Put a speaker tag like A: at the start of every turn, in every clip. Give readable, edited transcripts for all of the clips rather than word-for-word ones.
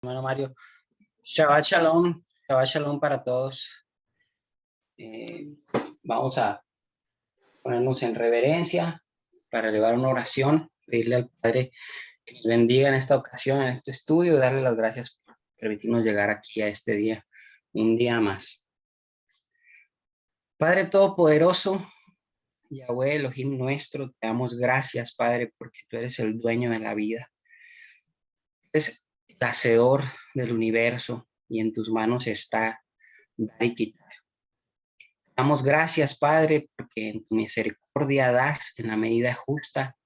A: Hermano Mario, Shabbat Shalom para todos. Vamos a ponernos en reverencia para elevar una oración, pedirle al Padre que nos bendiga en esta ocasión, en este estudio, y darle las gracias por permitirnos llegar aquí a este día, un día más. Padre Todopoderoso, Yahweh Elohim nuestro, te damos gracias, Padre, porque tú eres el dueño de la vida. Eres el hacedor del universo y en tus manos está dar y quitar. Damos gracias, Padre, porque en tu misericordia das en la medida justa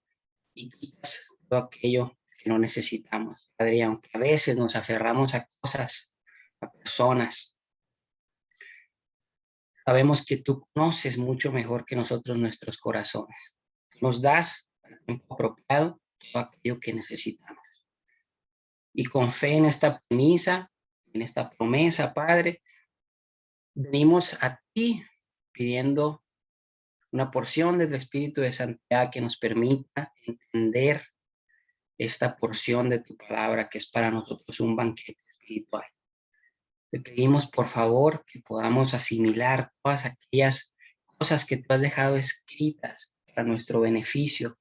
A: y quitas todo aquello que no necesitamos, Padre. Y aunque a veces nos aferramos a cosas, a personas, sabemos que tú conoces mucho mejor que nosotros nuestros corazones. Nos das al tiempo apropiado todo aquello que necesitamos. Y con fe en esta premisa, en esta promesa, Padre, venimos a ti pidiendo una porción del Espíritu de Santidad que nos permita entender esta porción de tu palabra que es para nosotros un banquete espiritual. Te pedimos, por favor, que podamos asimilar todas aquellas cosas que tú has dejado escritas para nuestro beneficio,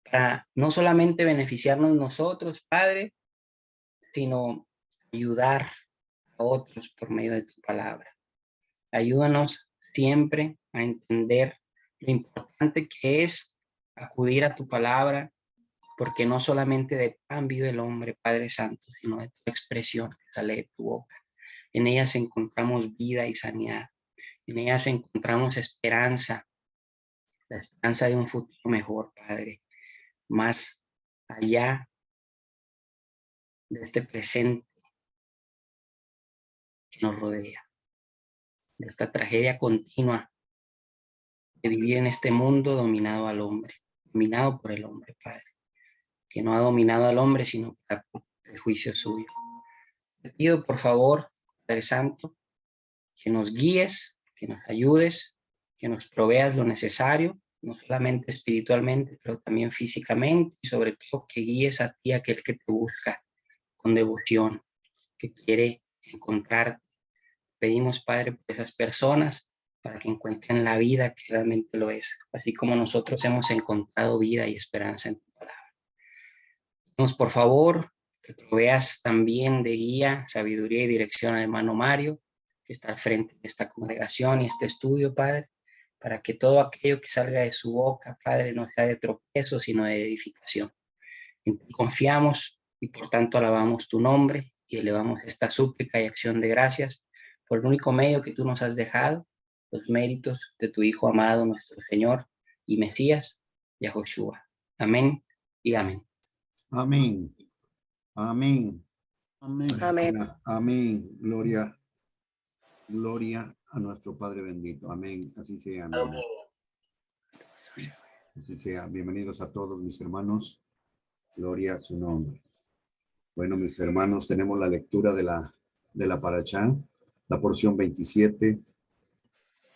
A: para no solamente beneficiarnos nosotros, Padre, sino ayudar a otros por medio de tu palabra. Ayúdanos siempre a entender lo importante que es acudir a tu palabra, porque no solamente de pan vive el hombre, Padre Santo, sino de tu expresión que sale de tu boca. En ellas encontramos vida y sanidad. En ellas encontramos esperanza, la esperanza de un futuro mejor, Padre, más allá de este presente que nos rodea, de esta tragedia continua de vivir en este mundo dominado al hombre, dominado por el hombre, Padre, que no ha dominado al hombre, sino para el juicio suyo. Te pido, por favor, Padre Santo, que nos guíes, que nos ayudes, que nos proveas lo necesario, no solamente espiritualmente, pero también físicamente, y sobre todo que guíes a ti, aquel que te busca con devoción, que quiere encontrarte. Pedimos, Padre, por esas personas, para que encuentren la vida que realmente lo es, así como nosotros hemos encontrado vida y esperanza en tu palabra. Pedimos, por favor, que proveas también de guía, sabiduría y dirección al hermano Mario, que está al frente de esta congregación y este estudio, Padre, para que todo aquello que salga de su boca, Padre, no sea de tropiezo, sino de edificación. En ti confiamos y por tanto alabamos tu nombre y elevamos esta súplica y acción de gracias por el único medio que tú nos has dejado, los méritos de tu Hijo amado, nuestro Señor y Mesías, Yahoshua. Amén y amén.
B: Amén. Amén.
C: Amén.
D: Amén.
B: Amén. Gloria a nuestro Padre bendito. Amén. Así sea. Amén. Así sea. Bienvenidos a todos mis hermanos. Gloria a su nombre. Bueno, mis hermanos, tenemos la lectura de la Parashá, la porción 27.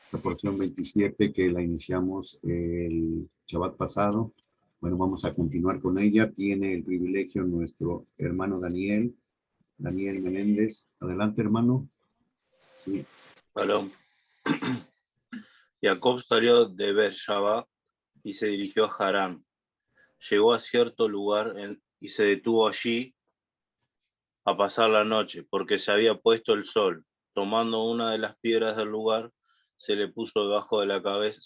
B: Esa porción 27 que la iniciamos el Shabbat pasado. Bueno, vamos a continuar con ella. Tiene el privilegio nuestro hermano Daniel Menéndez. Adelante, hermano. Sí.
E: Shalom. Jacob salió de Beersheba y se dirigió a Harán. Llegó a cierto lugar y se detuvo allí a pasar la noche, porque se había puesto el sol. Tomando una de las piedras del lugar, se la puso debajo de la cabeza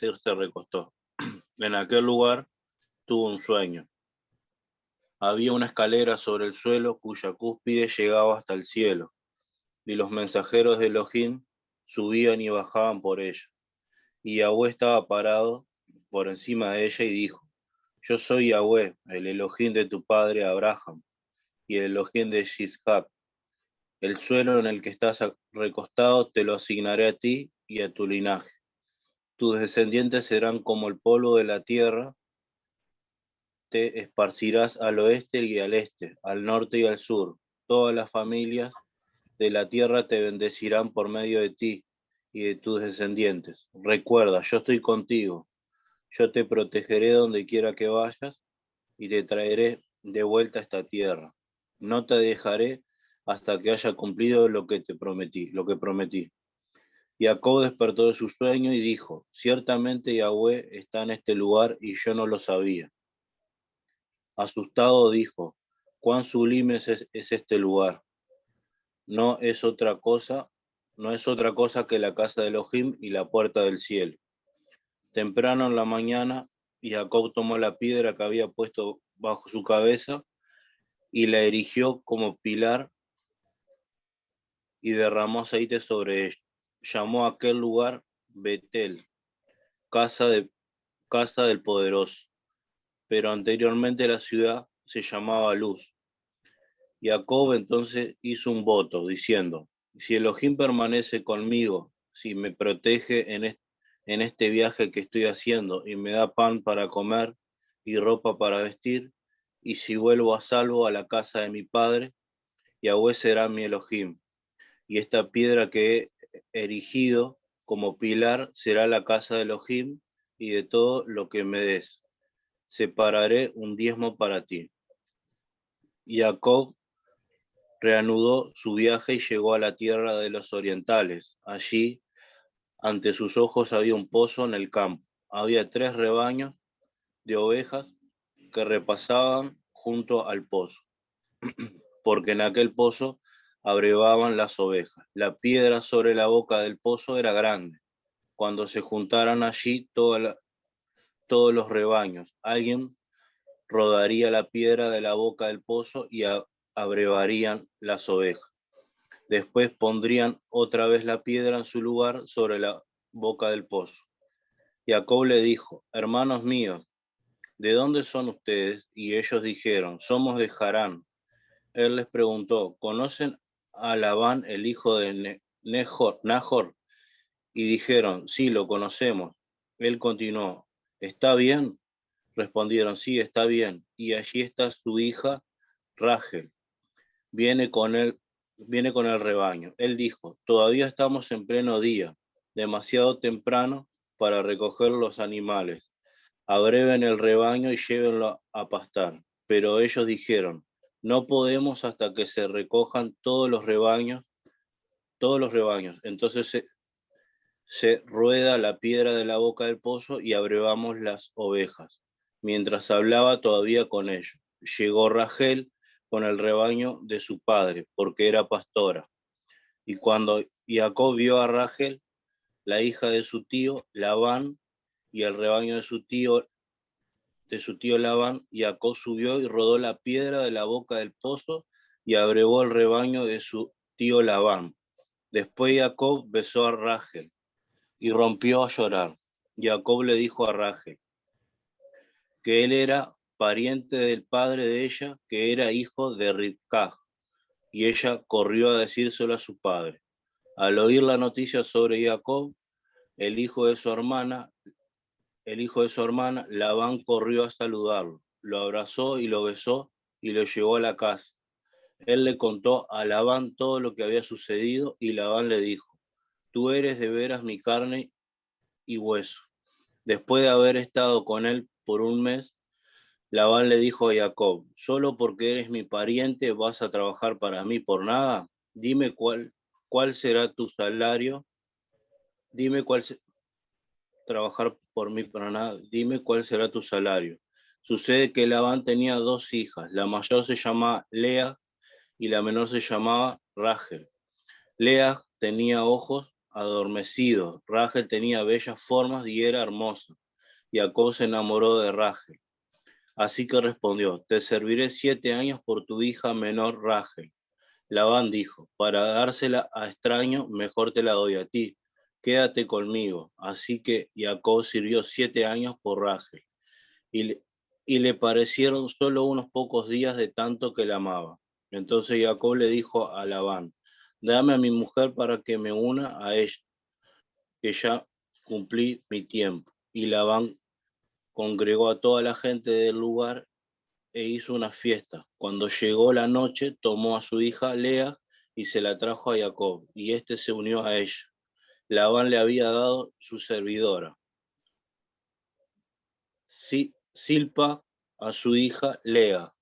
E: y se recostó. En aquel lugar tuvo un sueño. Había una escalera sobre el suelo cuya cúspide llegaba hasta el cielo, y los mensajeros de Elohim subían y bajaban por ella. Y Yahweh estaba parado por encima de ella y dijo: Yo soy Yahweh, el Elohim de tu padre Abraham, y el Elohim de Isaac. El suelo en el que estás recostado te lo asignaré a ti y a tu linaje. Tus descendientes serán como el polvo de la tierra. Te esparcirás al oeste y al este, al norte y al sur. Todas las familias de la tierra te bendecirán por medio de ti y de tus descendientes. Recuerda, yo estoy contigo. Yo te protegeré donde quiera que vayas y te traeré de vuelta a esta tierra. No te dejaré hasta que haya cumplido lo que prometí. Jacob despertó de su sueño y dijo, ciertamente Yahweh está en este lugar y yo no lo sabía. Asustado dijo, cuán sublime es este lugar. No es otra cosa que la casa de Elohim y la puerta del cielo. Temprano en la mañana, Jacob tomó la piedra que había puesto bajo su cabeza y la erigió como pilar y derramó aceite sobre ella. Llamó a aquel lugar Betel, casa del poderoso, pero anteriormente la ciudad se llamaba Luz. Jacob entonces hizo un voto diciendo, si Elohim permanece conmigo, si me protege en este viaje que estoy haciendo y me da pan para comer y ropa para vestir, y si vuelvo a salvo a la casa de mi padre, Yahweh será mi Elohim, y esta piedra que he erigido como pilar será la casa de Elohim y de todo lo que me des. Separaré un diezmo para ti. Jacob reanudó su viaje y llegó a la tierra de los orientales. Allí, ante sus ojos, había un pozo en el campo. Había 3 rebaños de ovejas que repasaban junto al pozo, porque en aquel pozo abrevaban las ovejas. La piedra sobre la boca del pozo era grande. Cuando se juntaran allí todos los rebaños, alguien rodaría la piedra de la boca del pozo y abrevarían las ovejas. Después pondrían otra vez la piedra en su lugar sobre la boca del pozo. Jacob le dijo, hermanos míos, ¿de dónde son ustedes? Y ellos dijeron, somos de Harán. Él les preguntó, ¿conocen a Labán, el hijo de Nahor? Y dijeron, sí, lo conocemos. Él continuó, ¿está bien? Respondieron, sí, está bien. Y allí está su hija Rachel. Viene con el rebaño. Él dijo, todavía estamos en pleno día, demasiado temprano para recoger los animales. Abreven el rebaño y llévenlo a pastar. Pero ellos dijeron, no podemos hasta que se recojan todos los rebaños. Entonces se rueda la piedra de la boca del pozo y abrevamos las ovejas. Mientras hablaba todavía con ellos, llegó Rachel con el rebaño de su padre, porque era pastora. Y cuando Jacob vio a Rachel, la hija de su tío Labán, y el rebaño de su tío Labán, Jacob subió y rodó la piedra de la boca del pozo y abrevó el rebaño de su tío Labán. Después Jacob besó a Rachel y rompió a llorar. Jacob le dijo a Rachel que él era pariente del padre de ella, que era hijo de Ribcaj, y ella corrió a decírselo a su padre. Al oír la noticia sobre Jacob, el hijo de su hermana, Labán corrió a saludarlo, lo abrazó y lo besó y lo llevó a la casa. Él le contó a Labán todo lo que había sucedido y Labán le dijo, tú eres de veras mi carne y hueso. Después de haber estado con él por un mes, Labán le dijo a Jacob, ¿solo porque eres mi pariente vas a trabajar para mí por nada? Dime cuál será tu salario. Dime trabajar por mí para nada. Dime cuál será tu salario. Sucede que Labán tenía 2 hijas. La mayor se llamaba Lea y la menor se llamaba Rachel. Lea tenía ojos adormecidos. Rachel tenía bellas formas y era hermosa. Jacob se enamoró de Rachel. Así que respondió, te serviré 7 años por tu hija menor Rachel. Labán dijo, para dársela a extraño, mejor te la doy a ti. Quédate conmigo. Así que Jacob sirvió 7 años por Rachel. Y le parecieron solo unos pocos días de tanto que la amaba. Entonces Jacob le dijo a Labán, dame a mi mujer para que me una a ella, que ya cumplí mi tiempo. Y Labán congregó a toda la gente del lugar e hizo una fiesta. Cuando llegó la noche, tomó a su hija Lea y se la trajo a Jacob, y éste se unió a ella. Labán le había dado su servidora, Silpa, a su hija Lea,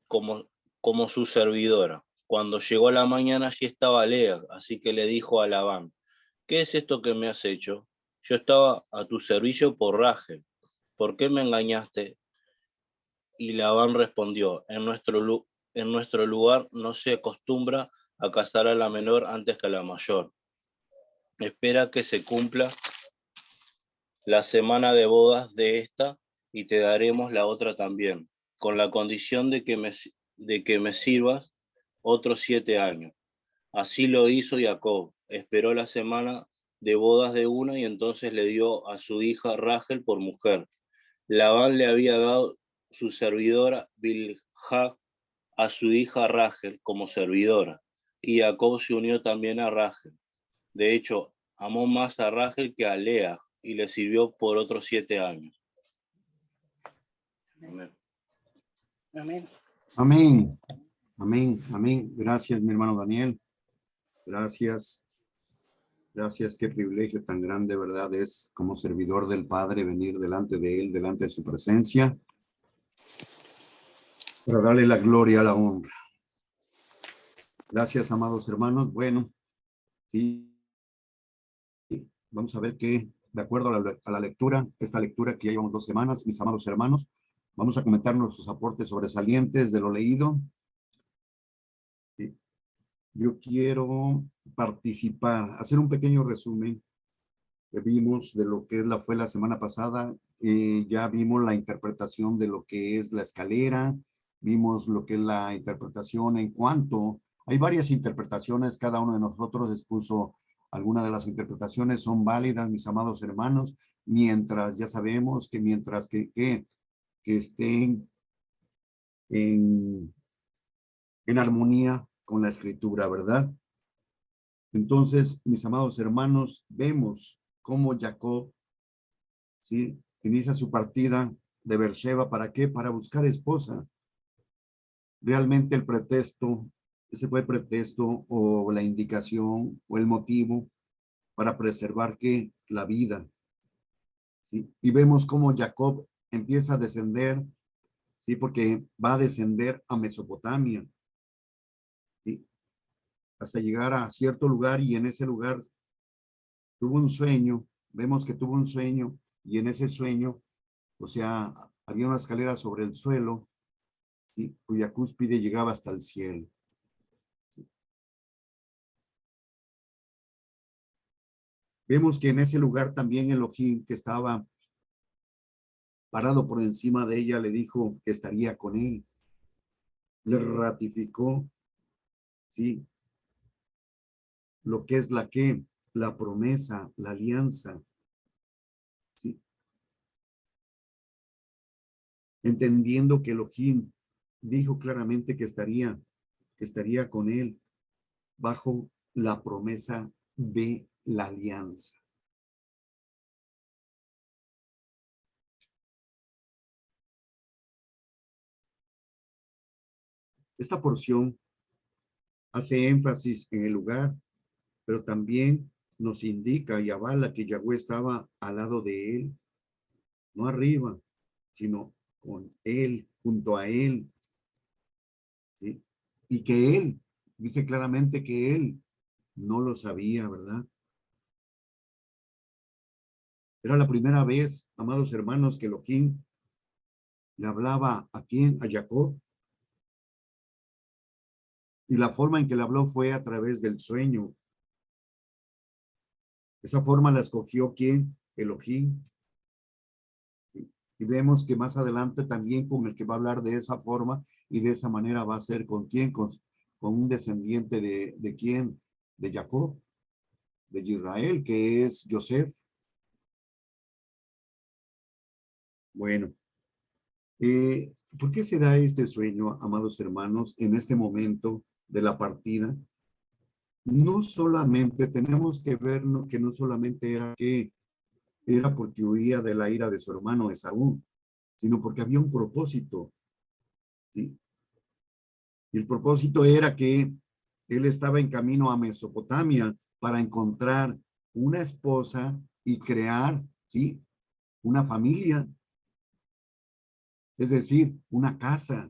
E: como como su servidora. Cuando llegó la mañana, allí estaba Lea, así que le dijo a Labán: ¿qué es esto que me has hecho? Yo estaba a tu servicio por Rachel. ¿Por qué me engañaste? Y Labán respondió: en nuestro lugar no se acostumbra a casar a la menor antes que a la mayor. Espera que se cumpla la semana de bodas de esta y te daremos la otra también, con la condición de que me sirvas otros 7 años. Así lo hizo Jacob. Esperó la semana de bodas de una y entonces le dio a su hija Rachel por mujer. Labán le había dado su servidora Bilhah a su hija Rachel como servidora, y Jacob se unió también a Rachel. De hecho, amó más a Rachel que a Lea y le sirvió por otros 7 años. Amén.
A: Amén.
B: Amén. Amén. Amén. Gracias, mi hermano Daniel. Gracias. Gracias. Qué privilegio tan grande, ¿verdad? Es como servidor del Padre venir delante de Él, delante de su presencia, para darle la gloria, la honra. Gracias, amados hermanos. Bueno, sí. Vamos a ver que, de acuerdo a la lectura, esta lectura que ya llevamos 2 semanas, mis amados hermanos, vamos a comentar nuestros aportes sobresalientes de lo leído. Yo quiero participar, hacer un pequeño resumen que vimos de lo que fue la semana pasada. Ya vimos la interpretación de lo que es la escalera, vimos lo que es la interpretación en cuanto, hay varias interpretaciones, cada uno de nosotros expuso algunas de las interpretaciones, son válidas, mis amados hermanos, mientras ya sabemos que mientras que estén en armonía con la escritura, ¿verdad? Entonces, mis amados hermanos, vemos cómo Jacob, ¿sí?, inicia su partida de Beersheba. ¿Para qué? Para buscar esposa. Realmente el pretexto, ese fue el pretexto o la indicación o el motivo para preservar ¿qué? La vida. ¿Sí? Y vemos cómo Jacob empieza a descender, ¿sí?, porque va a descender a Mesopotamia, ¿sí?, hasta llegar a cierto lugar, y en ese lugar tuvo un sueño. Vemos que tuvo un sueño, y en ese sueño, o sea, había una escalera sobre el suelo, ¿sí?, cuya cúspide llegaba hasta el cielo. ¿Sí? Vemos que en ese lugar también Elohim, que estaba parado por encima de ella, le dijo que estaría con él. Le ratificó, ¿sí?, lo que es la promesa, la alianza, ¿sí?, entendiendo que Elohim dijo claramente que estaría con él bajo la promesa de la alianza. Esta porción hace énfasis en el lugar, pero también nos indica y avala que Yahweh estaba al lado de él, no arriba, sino con él, junto a él, ¿sí? Y que él, dice claramente que él no lo sabía, ¿verdad? Era la primera vez, amados hermanos, que Elohim le hablaba ¿a quién? A Jacob. Y la forma en que le habló fue a través del sueño. Esa forma la escogió ¿quién? Elohim. ¿Sí? Y vemos que más adelante también con el que va a hablar de esa forma y de esa manera va a ser con quién, con un descendiente de quién, de Jacob, de Israel, que es Joseph. Bueno, ¿por qué se da este sueño, amados hermanos, en este momento de la partida? No solamente tenemos que ver que no solamente era porque huía de la ira de su hermano Esaú, sino porque había un propósito, ¿sí? Y el propósito era que él estaba en camino a Mesopotamia para encontrar una esposa y crear, ¿sí?, una familia, es decir, una casa.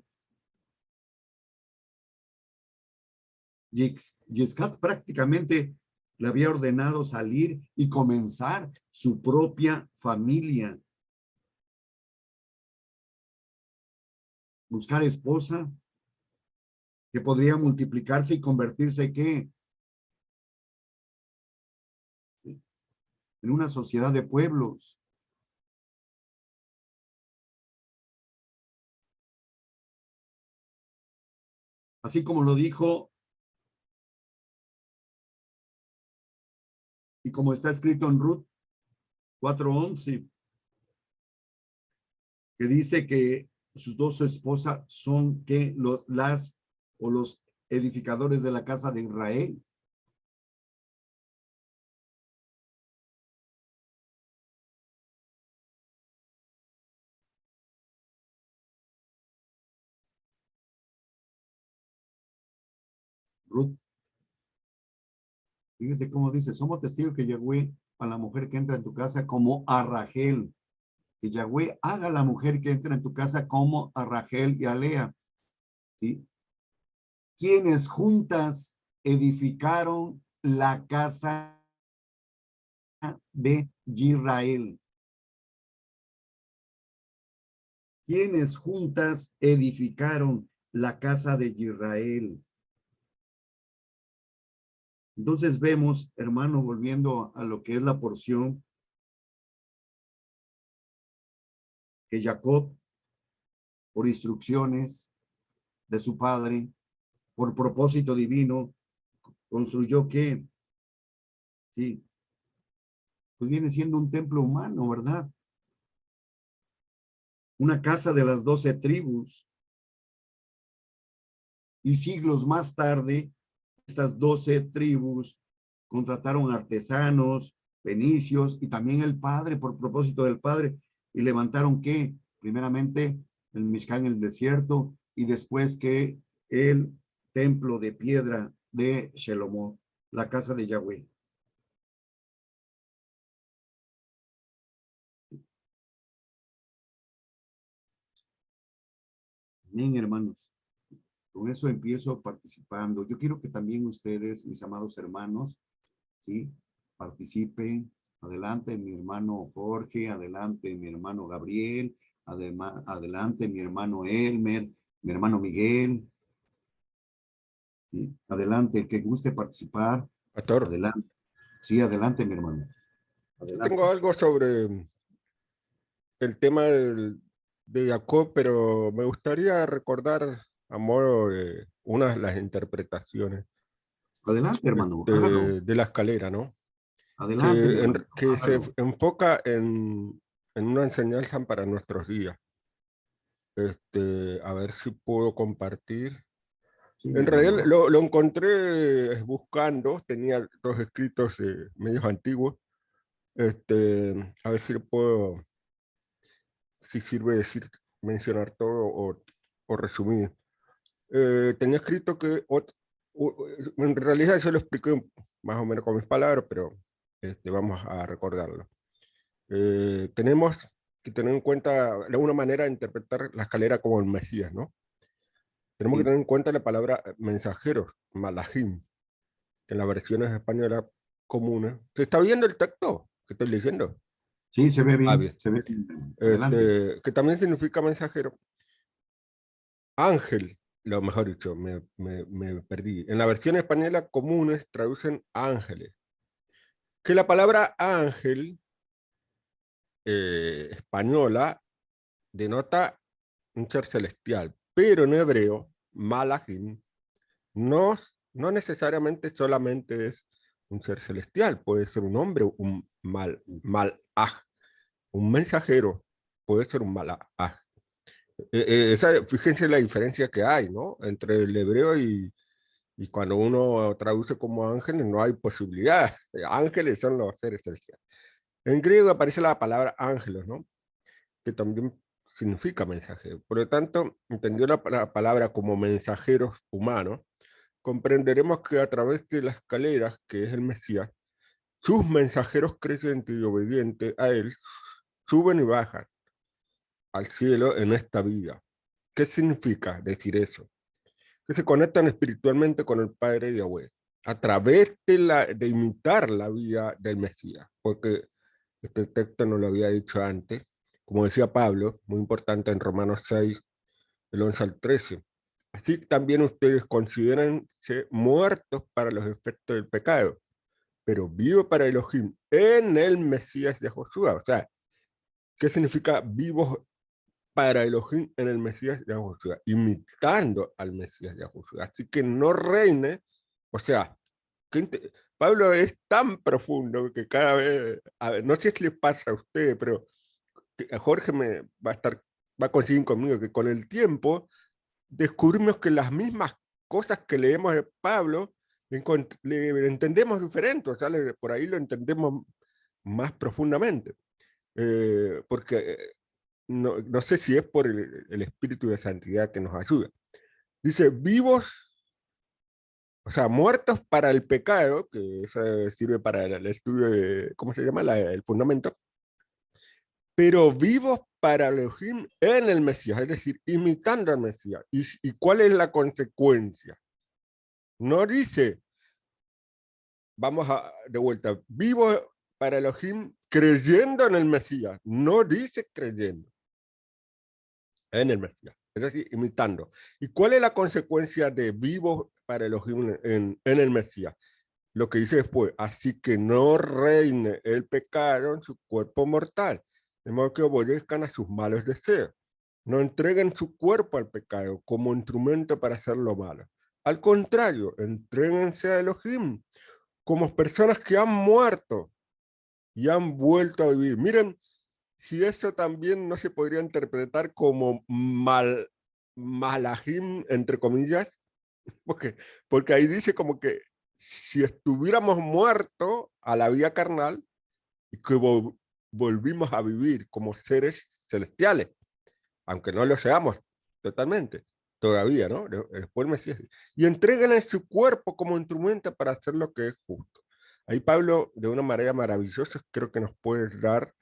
B: Yitzhak prácticamente le había ordenado salir y comenzar su propia familia. Buscar esposa que podría multiplicarse y convertirse ¿qué? En una sociedad de pueblos. Así como lo dijo y como está escrito en Ruth 4:11, que dice que sus dos esposas son que los edificadores de la casa de Israel. Ruth, fíjese cómo dice, somos testigos que Yahweh a la mujer que entra en tu casa como a Rachel, que Yahweh haga a la mujer que entra en tu casa como a Rachel y a Lea, ¿sí? Quienes juntas edificaron la casa de Israel. Quienes juntas edificaron la casa de Israel. Entonces vemos, hermano, volviendo a lo que es la porción, que Jacob, por instrucciones de su padre, por propósito divino, construyó ¿qué? Sí, pues viene siendo un templo humano, ¿verdad? Una casa de las 12 tribus. Y siglos más tarde, estas 12 tribus contrataron artesanos, fenicios y también el padre, por propósito del padre, y levantaron ¿qué? Primeramente el Mishkan en el desierto y después que el templo de piedra de Shelomó, la casa de Yahweh. Bien, hermanos. Con eso empiezo participando. Yo quiero que también ustedes, mis amados hermanos, ¿sí? Participen. Adelante mi hermano Jorge, adelante mi hermano Gabriel, además, adelante mi hermano Elmer, mi hermano Miguel. ¿Sí? Adelante, el que guste participar.
C: Pastor,
B: Adelante. Sí, adelante mi hermano. Adelante.
C: tengo algo sobre el tema de Jacob, pero me gustaría recordar a modo de una de las interpretaciones
B: Adelante, hermano. Hágalo.
C: de la escalera, ¿no?
B: Adelante, mi hermano.
C: Que se
B: Hágalo.
C: enfoca en una enseñanza para nuestros días. A ver si puedo compartir.
B: Sí, mi
C: En realidad
B: hermano.
C: lo encontré buscando, tenía dos escritos medios antiguos. A ver si lo puedo, si sirve decir, mencionar todo o resumir. Tenía escrito que, en realidad yo lo expliqué más o menos con mis palabras, pero vamos a recordarlo. Tenemos que tener en cuenta una manera de interpretar la escalera como el Mesías, ¿no? Tenemos que
B: Sí.
C: tener en cuenta la palabra mensajeros, malajim, en las versiones españolas comunes. ¿Se está viendo el texto que estoy leyendo?
B: Sí, se ve bien.
C: Bien.
B: Se ve bien. Adelante.
C: Que también significa mensajero. Ángel, lo mejor dicho, me perdí. En la versión española comunes traducen ángeles. Que la palabra ángel española denota un ser celestial, pero en hebreo, malachim, no necesariamente solamente es un ser celestial, puede ser un hombre, un malaj, un mensajero, puede ser un malaj. Fíjense la diferencia que hay, ¿no? Entre el hebreo y cuando uno traduce como ángeles, no hay posibilidad. Ángeles son los seres celestiales. En griego aparece la palabra ángelos, ¿no? Que también significa mensajero. Por lo tanto, entendió la palabra como mensajeros humanos, comprenderemos que a través de las escaleras, que es el Mesías, sus mensajeros creyentes y obedientes a él suben y bajan al cielo en esta vida. ¿Qué significa decir eso? que se conectan espiritualmente con el Padre Yahweh, a través de imitar la vida del Mesías, porque este texto nos lo había dicho antes, como decía Pablo, muy importante en Romanos 6, del 11 al 13. Así también ustedes considérense muertos para los efectos del pecado, pero vivos para Elohim en el Mesías de Josué. O sea, ¿qué significa vivos para Elohim en el Mesías de Josué? Imitando al Mesías de Josué. Así que no reine, o sea, Pablo es tan profundo que cada vez, a ver, no sé si les pasa a ustedes, pero Jorge va a coincidir conmigo que con el tiempo descubrimos que las mismas cosas que leemos de Pablo le entendemos diferente, o sea, por ahí lo entendemos más profundamente, porque no sé si es por el espíritu de santidad que nos ayuda. Dice, vivos, o sea, muertos para el pecado, que eso sirve para el estudio de, ¿cómo se llama? El fundamento, pero vivos para Elohim en el Mesías, es decir, imitando al Mesías. ¿Y cuál es la consecuencia? No dice, de vuelta, vivos para Elohim creyendo en el Mesías, no dice creyendo en el Mesías, es decir, imitando. ¿Y cuál es la consecuencia de vivos para Elohim en el Mesías? Lo que dice después, así que no reine el pecado en su cuerpo mortal, de modo que obedezcan a sus malos deseos. No entreguen su cuerpo al pecado como instrumento para hacer lo malo. Al contrario, entréguense a Elohim como personas que han muerto y han vuelto a vivir. Miren, si eso también no se podría interpretar como malajim, entre comillas, porque ahí dice como que si estuviéramos muertos a la vida carnal y que volvimos a vivir como seres celestiales, aunque no lo seamos totalmente, todavía, ¿no? Después el Mesías. Y entreguen su cuerpo como instrumento para hacer lo que es justo. Ahí Pablo, de una manera maravillosa, creo que nos puede dar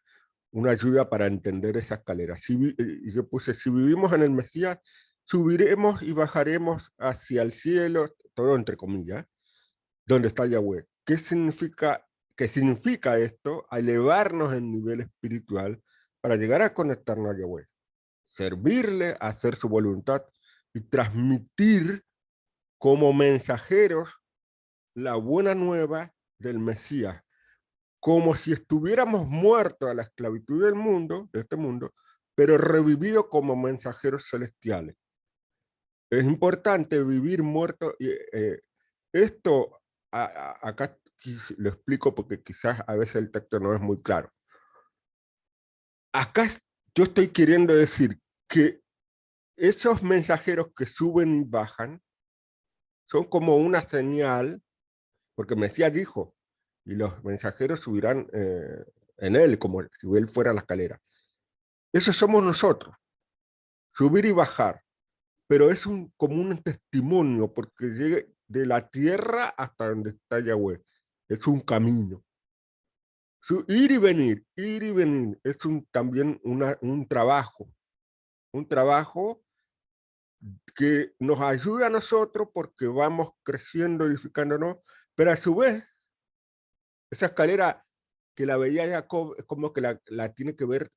C: una ayuda para entender esa escalera. Y yo puse, si vivimos en el Mesías, subiremos y bajaremos hacia el cielo, todo entre comillas, donde está Yahweh. ¿Qué significa esto? A elevarnos en nivel espiritual para llegar a conectarnos a Yahweh, servirle, hacer su voluntad y transmitir como mensajeros la buena nueva del Mesías, como si estuviéramos muertos a la esclavitud del mundo, de este mundo, pero revividos como mensajeros celestiales. Es importante vivir muerto. Esto acá lo explico porque quizás a veces el texto no es muy claro. Acá yo estoy queriendo decir que esos mensajeros que suben y bajan son como una señal, porque Mesías dijo, y los mensajeros subirán en él, como si él fuera la escalera. Eso somos nosotros, subir y bajar, pero es como un testimonio, porque llegue de la tierra hasta donde está Yahweh. Es un camino. Ir y venir, es también un trabajo que nos ayuda a nosotros porque vamos creciendo, edificándonos, pero a su vez, esa escalera que la veía Jacob, es como que la tiene que ver,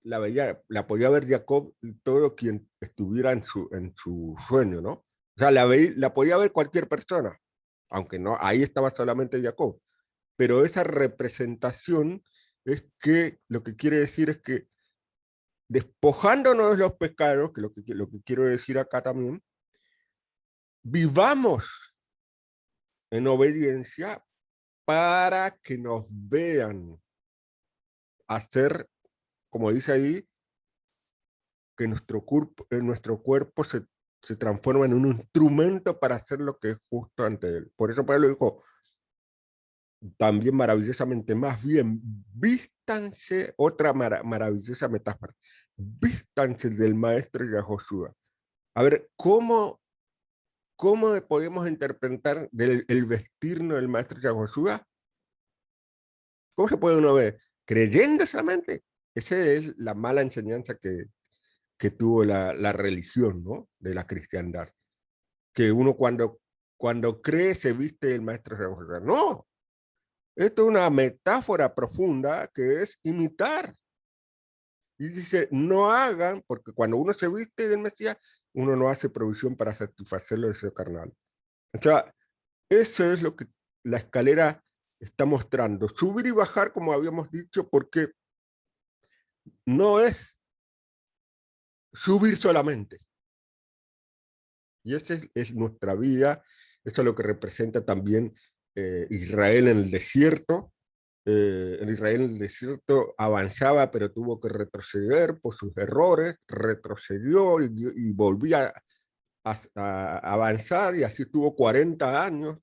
C: la podía ver Jacob y todo quien estuviera en su sueño, ¿no? O sea, la podía ver cualquier persona, aunque no, ahí estaba solamente Jacob. Pero esa representación es que lo que quiere decir es que despojándonos de los pecados, que lo que quiero decir acá también, vivamos en obediencia para que nos vean hacer, como dice ahí, que nuestro cuerpo se transforma en un instrumento para hacer lo que es justo ante él. Por eso Pablo dijo también maravillosamente, más bien, vístanse, otra maravillosa metáfora, vístanse del maestro de Josué. A ver, ¿cómo podemos interpretar el vestirnos del maestro de Josué? ¿Cómo se puede uno ver? ¿Creyendo solamente? Esa es la mala enseñanza que tuvo la religión, ¿no? De la cristiandad. que uno cuando cree se viste el maestro Mesías. No, esto es una metáfora profunda que es imitar. Y dice, no hagan, porque cuando uno se viste del Mesías, uno no hace provisión para satisfacer los deseos carnales. O sea, eso es lo que la escalera está mostrando. Subir y bajar, como habíamos dicho, porque no es subir solamente. Y esa es nuestra vida, eso es lo que representa también Israel en el desierto. En Israel en el desierto avanzaba, pero tuvo que retroceder por sus errores, retrocedió y volvía a avanzar, y así estuvo 40 años,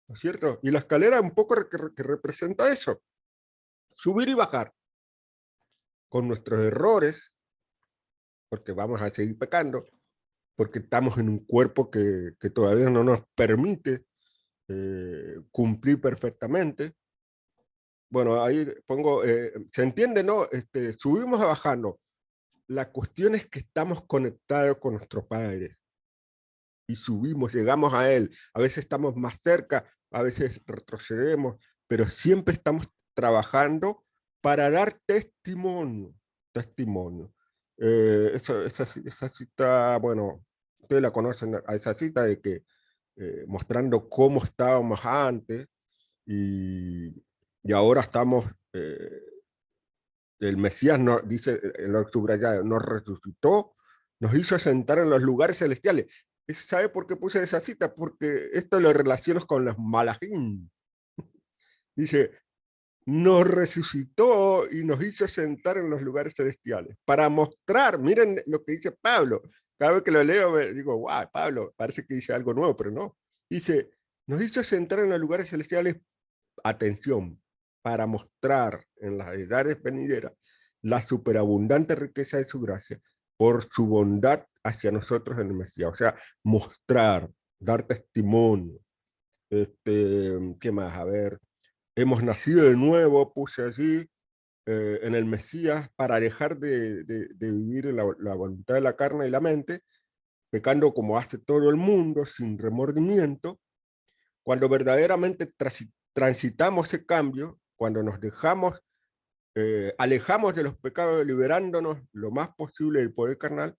C: ¿no es cierto? Y la escalera un poco que representa eso, subir y bajar, con nuestros errores, porque vamos a seguir pecando, porque estamos en un cuerpo que todavía no nos permite cumplir perfectamente. Bueno, ahí pongo, se entiende, ¿no? Subimos a bajando. La cuestión es que estamos conectados con nuestro Padre y subimos, llegamos a Él. A veces estamos más cerca, a veces retrocedemos, pero siempre estamos trabajando para dar testimonio. Testimonio. Esa cita, bueno, ustedes la conocen, a esa cita de que mostrando cómo estábamos antes y ahora estamos, el Mesías nos, dice el subrayado, nos resucitó, nos hizo sentar en los lugares celestiales. ¿Sabe por qué puse esa cita? Porque esto lo relaciono con los malajim. Dice, nos resucitó y nos hizo sentar en los lugares celestiales para mostrar, miren lo que dice Pablo. Cada vez que lo leo me digo, wow, Pablo, parece que dice algo nuevo, pero no. Dice, nos hizo sentar en los lugares celestiales, atención, para mostrar en las edades venideras la superabundante riqueza de su gracia por su bondad hacia nosotros en el Mesías. O sea, mostrar, dar testimonio. ¿Qué más? A ver, hemos nacido de nuevo, puse allí, en el Mesías, para dejar de vivir en la voluntad de la carne y la mente, pecando como hace todo el mundo, sin remordimiento. Cuando verdaderamente transitamos ese cambio, cuando nos dejamos, alejamos de los pecados, liberándonos lo más posible del poder carnal,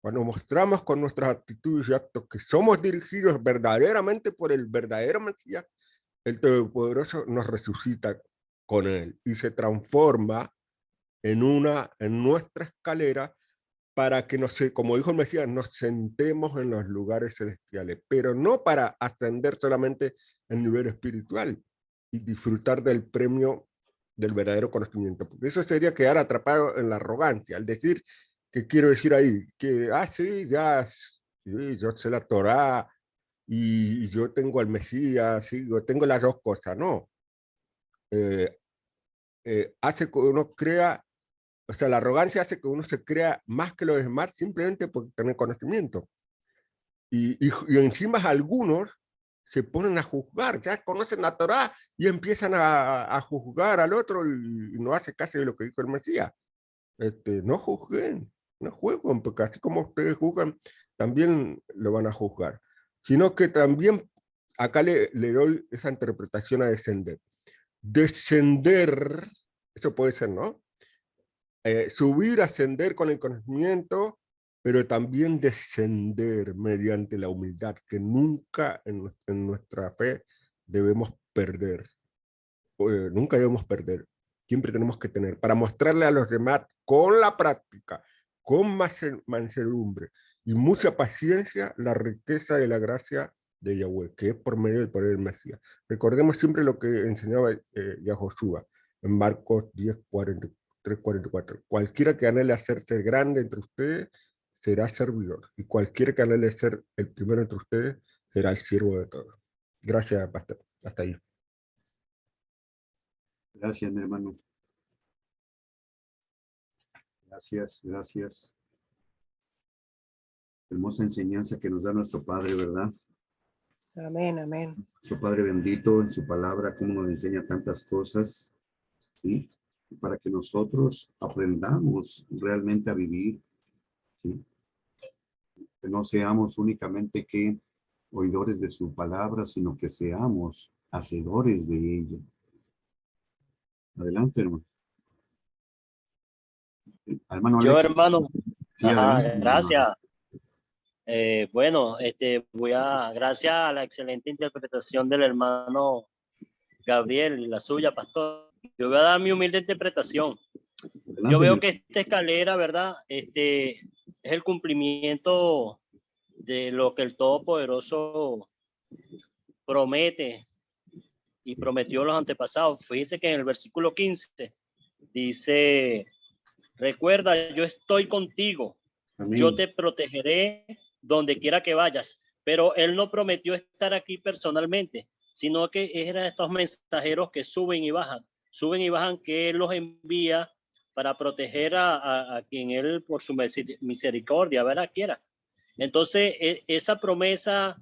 C: cuando mostramos con nuestras actitudes y actos que somos dirigidos verdaderamente por el verdadero Mesías, el Todopoderoso nos resucita con él y se transforma en nuestra escalera para que, como dijo el Mesías, nos sentemos en los lugares celestiales, pero no para ascender solamente el nivel espiritual y disfrutar del premio del verdadero conocimiento, porque eso sería quedar atrapado en la arrogancia, al decir, que quiero decir ahí, que, sí, ya, sí, yo sé la Torá, y yo tengo al Mesías, sí, yo tengo las dos cosas, no. Hace que uno crea, o sea, la arrogancia hace que uno se crea más que los demás simplemente por tener conocimiento. Y encima algunos se ponen a juzgar, ya conocen la Torá y empiezan a juzgar al otro y no hace caso de lo que dijo el Mesías. No juzguen, no juzguen, porque así como ustedes juzgan, también lo van a juzgar. Sino que también acá le doy esa interpretación a descender. Descender, eso puede ser, ¿no? Subir, ascender con el conocimiento, pero también descender mediante la humildad, que nunca en nuestra fe debemos perder. Nunca debemos perder. Siempre tenemos que tener, para mostrarle a los demás con la práctica, con mansedumbre y mucha paciencia, la riqueza de la gracia de Yahweh, que es por medio del poder del Mesías. Recordemos siempre lo que enseñaba Yahoshua en Marcos 10, 43, 44. Cualquiera que anhele hacerse grande entre ustedes será servidor, y cualquiera que anhele ser el primero entre ustedes será el siervo de todos. Gracias, pastor. Hasta ahí.
B: Gracias, mi hermano. Gracias, gracias. Hermosa enseñanza que nos da nuestro Padre, ¿verdad?
D: Amén, amén.
B: Su Padre bendito en su palabra, cómo nos enseña tantas cosas, ¿sí? Para que nosotros aprendamos realmente a vivir, ¿sí? Que no seamos únicamente que oidores de su palabra, sino que seamos hacedores de ella. Adelante, hermano. Hermano
F: Yo,
B: Alexis.
F: hermano,
B: Sí, adelante, hermano.
F: gracias. Bueno, gracias a la excelente interpretación del hermano Gabriel y la suya, pastor. Yo voy a dar mi humilde interpretación.
B: Adelante,
F: Yo veo que esta escalera, ¿verdad? Es el cumplimiento de lo que el Todopoderoso promete y prometió a los antepasados. Fíjense que en el versículo 15 dice, recuerda, yo estoy contigo,
B: amén.
F: yo te protegeré donde quiera que vayas. Pero él no prometió estar aquí personalmente, sino que eran estos mensajeros que suben y bajan, que él los envía para proteger a quien él por su misericordia, ¿verdad? Quiera. Entonces, esa promesa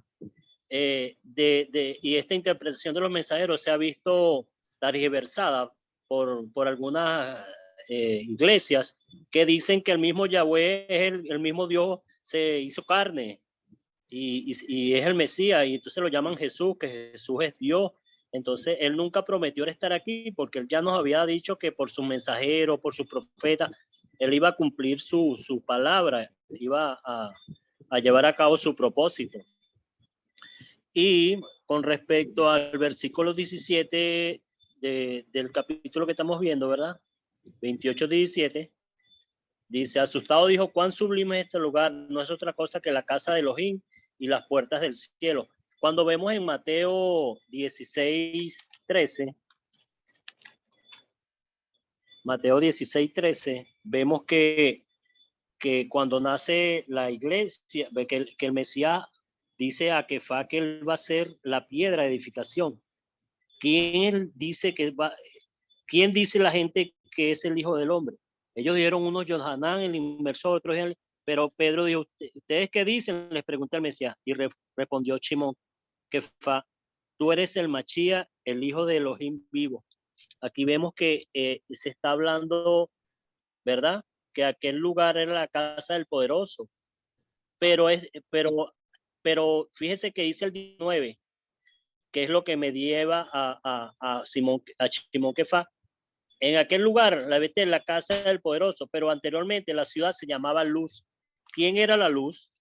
F: y esta interpretación de los mensajeros se ha visto tergiversada por algunas iglesias que dicen que el mismo Yahweh es el mismo Dios, se hizo carne y es el Mesías, y entonces lo llaman Jesús, que Jesús es Dios. Entonces él nunca prometió estar aquí porque él ya nos había dicho que por su mensajero, por su profeta, él iba a cumplir su palabra, iba a llevar a cabo su propósito. Y con respecto al versículo 17 del capítulo que estamos viendo, ¿verdad? 28-17, dice, asustado dijo, cuán sublime es este lugar, no es otra cosa que la casa de Elohim y las puertas del cielo. Cuando vemos en Mateo 16-13, vemos que cuando nace la iglesia, que el Mesías dice a Kefá que él va a ser la piedra de edificación. ¿Quién dice la gente que es el Hijo del Hombre? Ellos dijeron unos Johanán, el inmersor, otros, pero Pedro dijo, ¿ustedes qué dicen? Les pregunta el Mesías, y respondió Simón, Kefá, tú eres el Machía, el Hijo de Elohim vivo. Aquí vemos que se está hablando, ¿verdad? Que aquel lugar era la casa del poderoso. Pero fíjese que dice el 19, que es lo que me lleva a Simón Kefá. En aquel lugar, la casa del poderoso, pero anteriormente la ciudad se llamaba Luz. ¿Quién era la luz?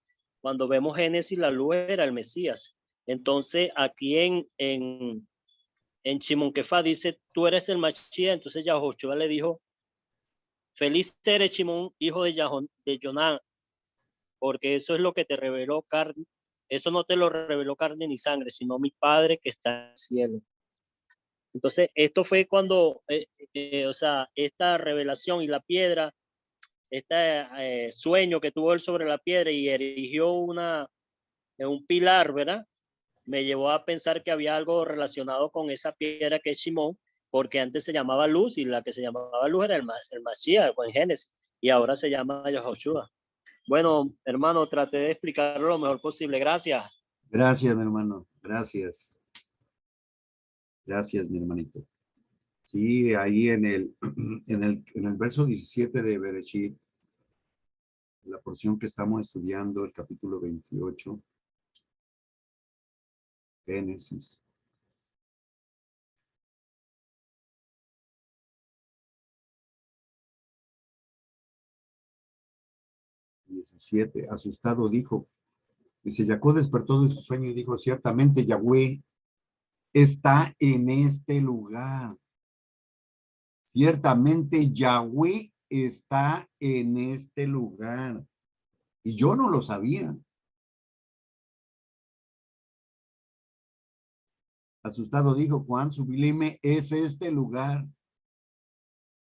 F: Cuando vemos Génesis, la luz era el Mesías. Entonces, aquí en Simón Kefá dice, tú eres el Machía. Entonces Yahoshua le dijo, feliz eres Simón, hijo de Jonán, porque eso es lo que te reveló carne. Eso no te lo reveló carne ni sangre, sino mi Padre que está en el cielo. Entonces, esto fue cuando, o sea, esta revelación y la piedra, este sueño que tuvo él sobre la piedra y erigió un pilar, ¿verdad? Me llevó a pensar que había algo relacionado con esa piedra que es Simón, porque antes se llamaba Luz y la que se llamaba Luz era el Mashiach en Génesis, y ahora se llama Yahoshua. Bueno, hermano, traté de explicarlo lo mejor posible. Gracias.
B: Gracias, mi hermano. Gracias. Gracias, mi hermanito. Sí, ahí en el verso 17 de Bereshit, la porción que estamos estudiando, el capítulo 28, Génesis. Asustado dijo, dice, Jacob despertó de su sueño y dijo, ciertamente Yahweh está en este lugar. Ciertamente Yahweh está en este lugar. Y yo no lo sabía. Asustado dijo, cuán sublime es este lugar.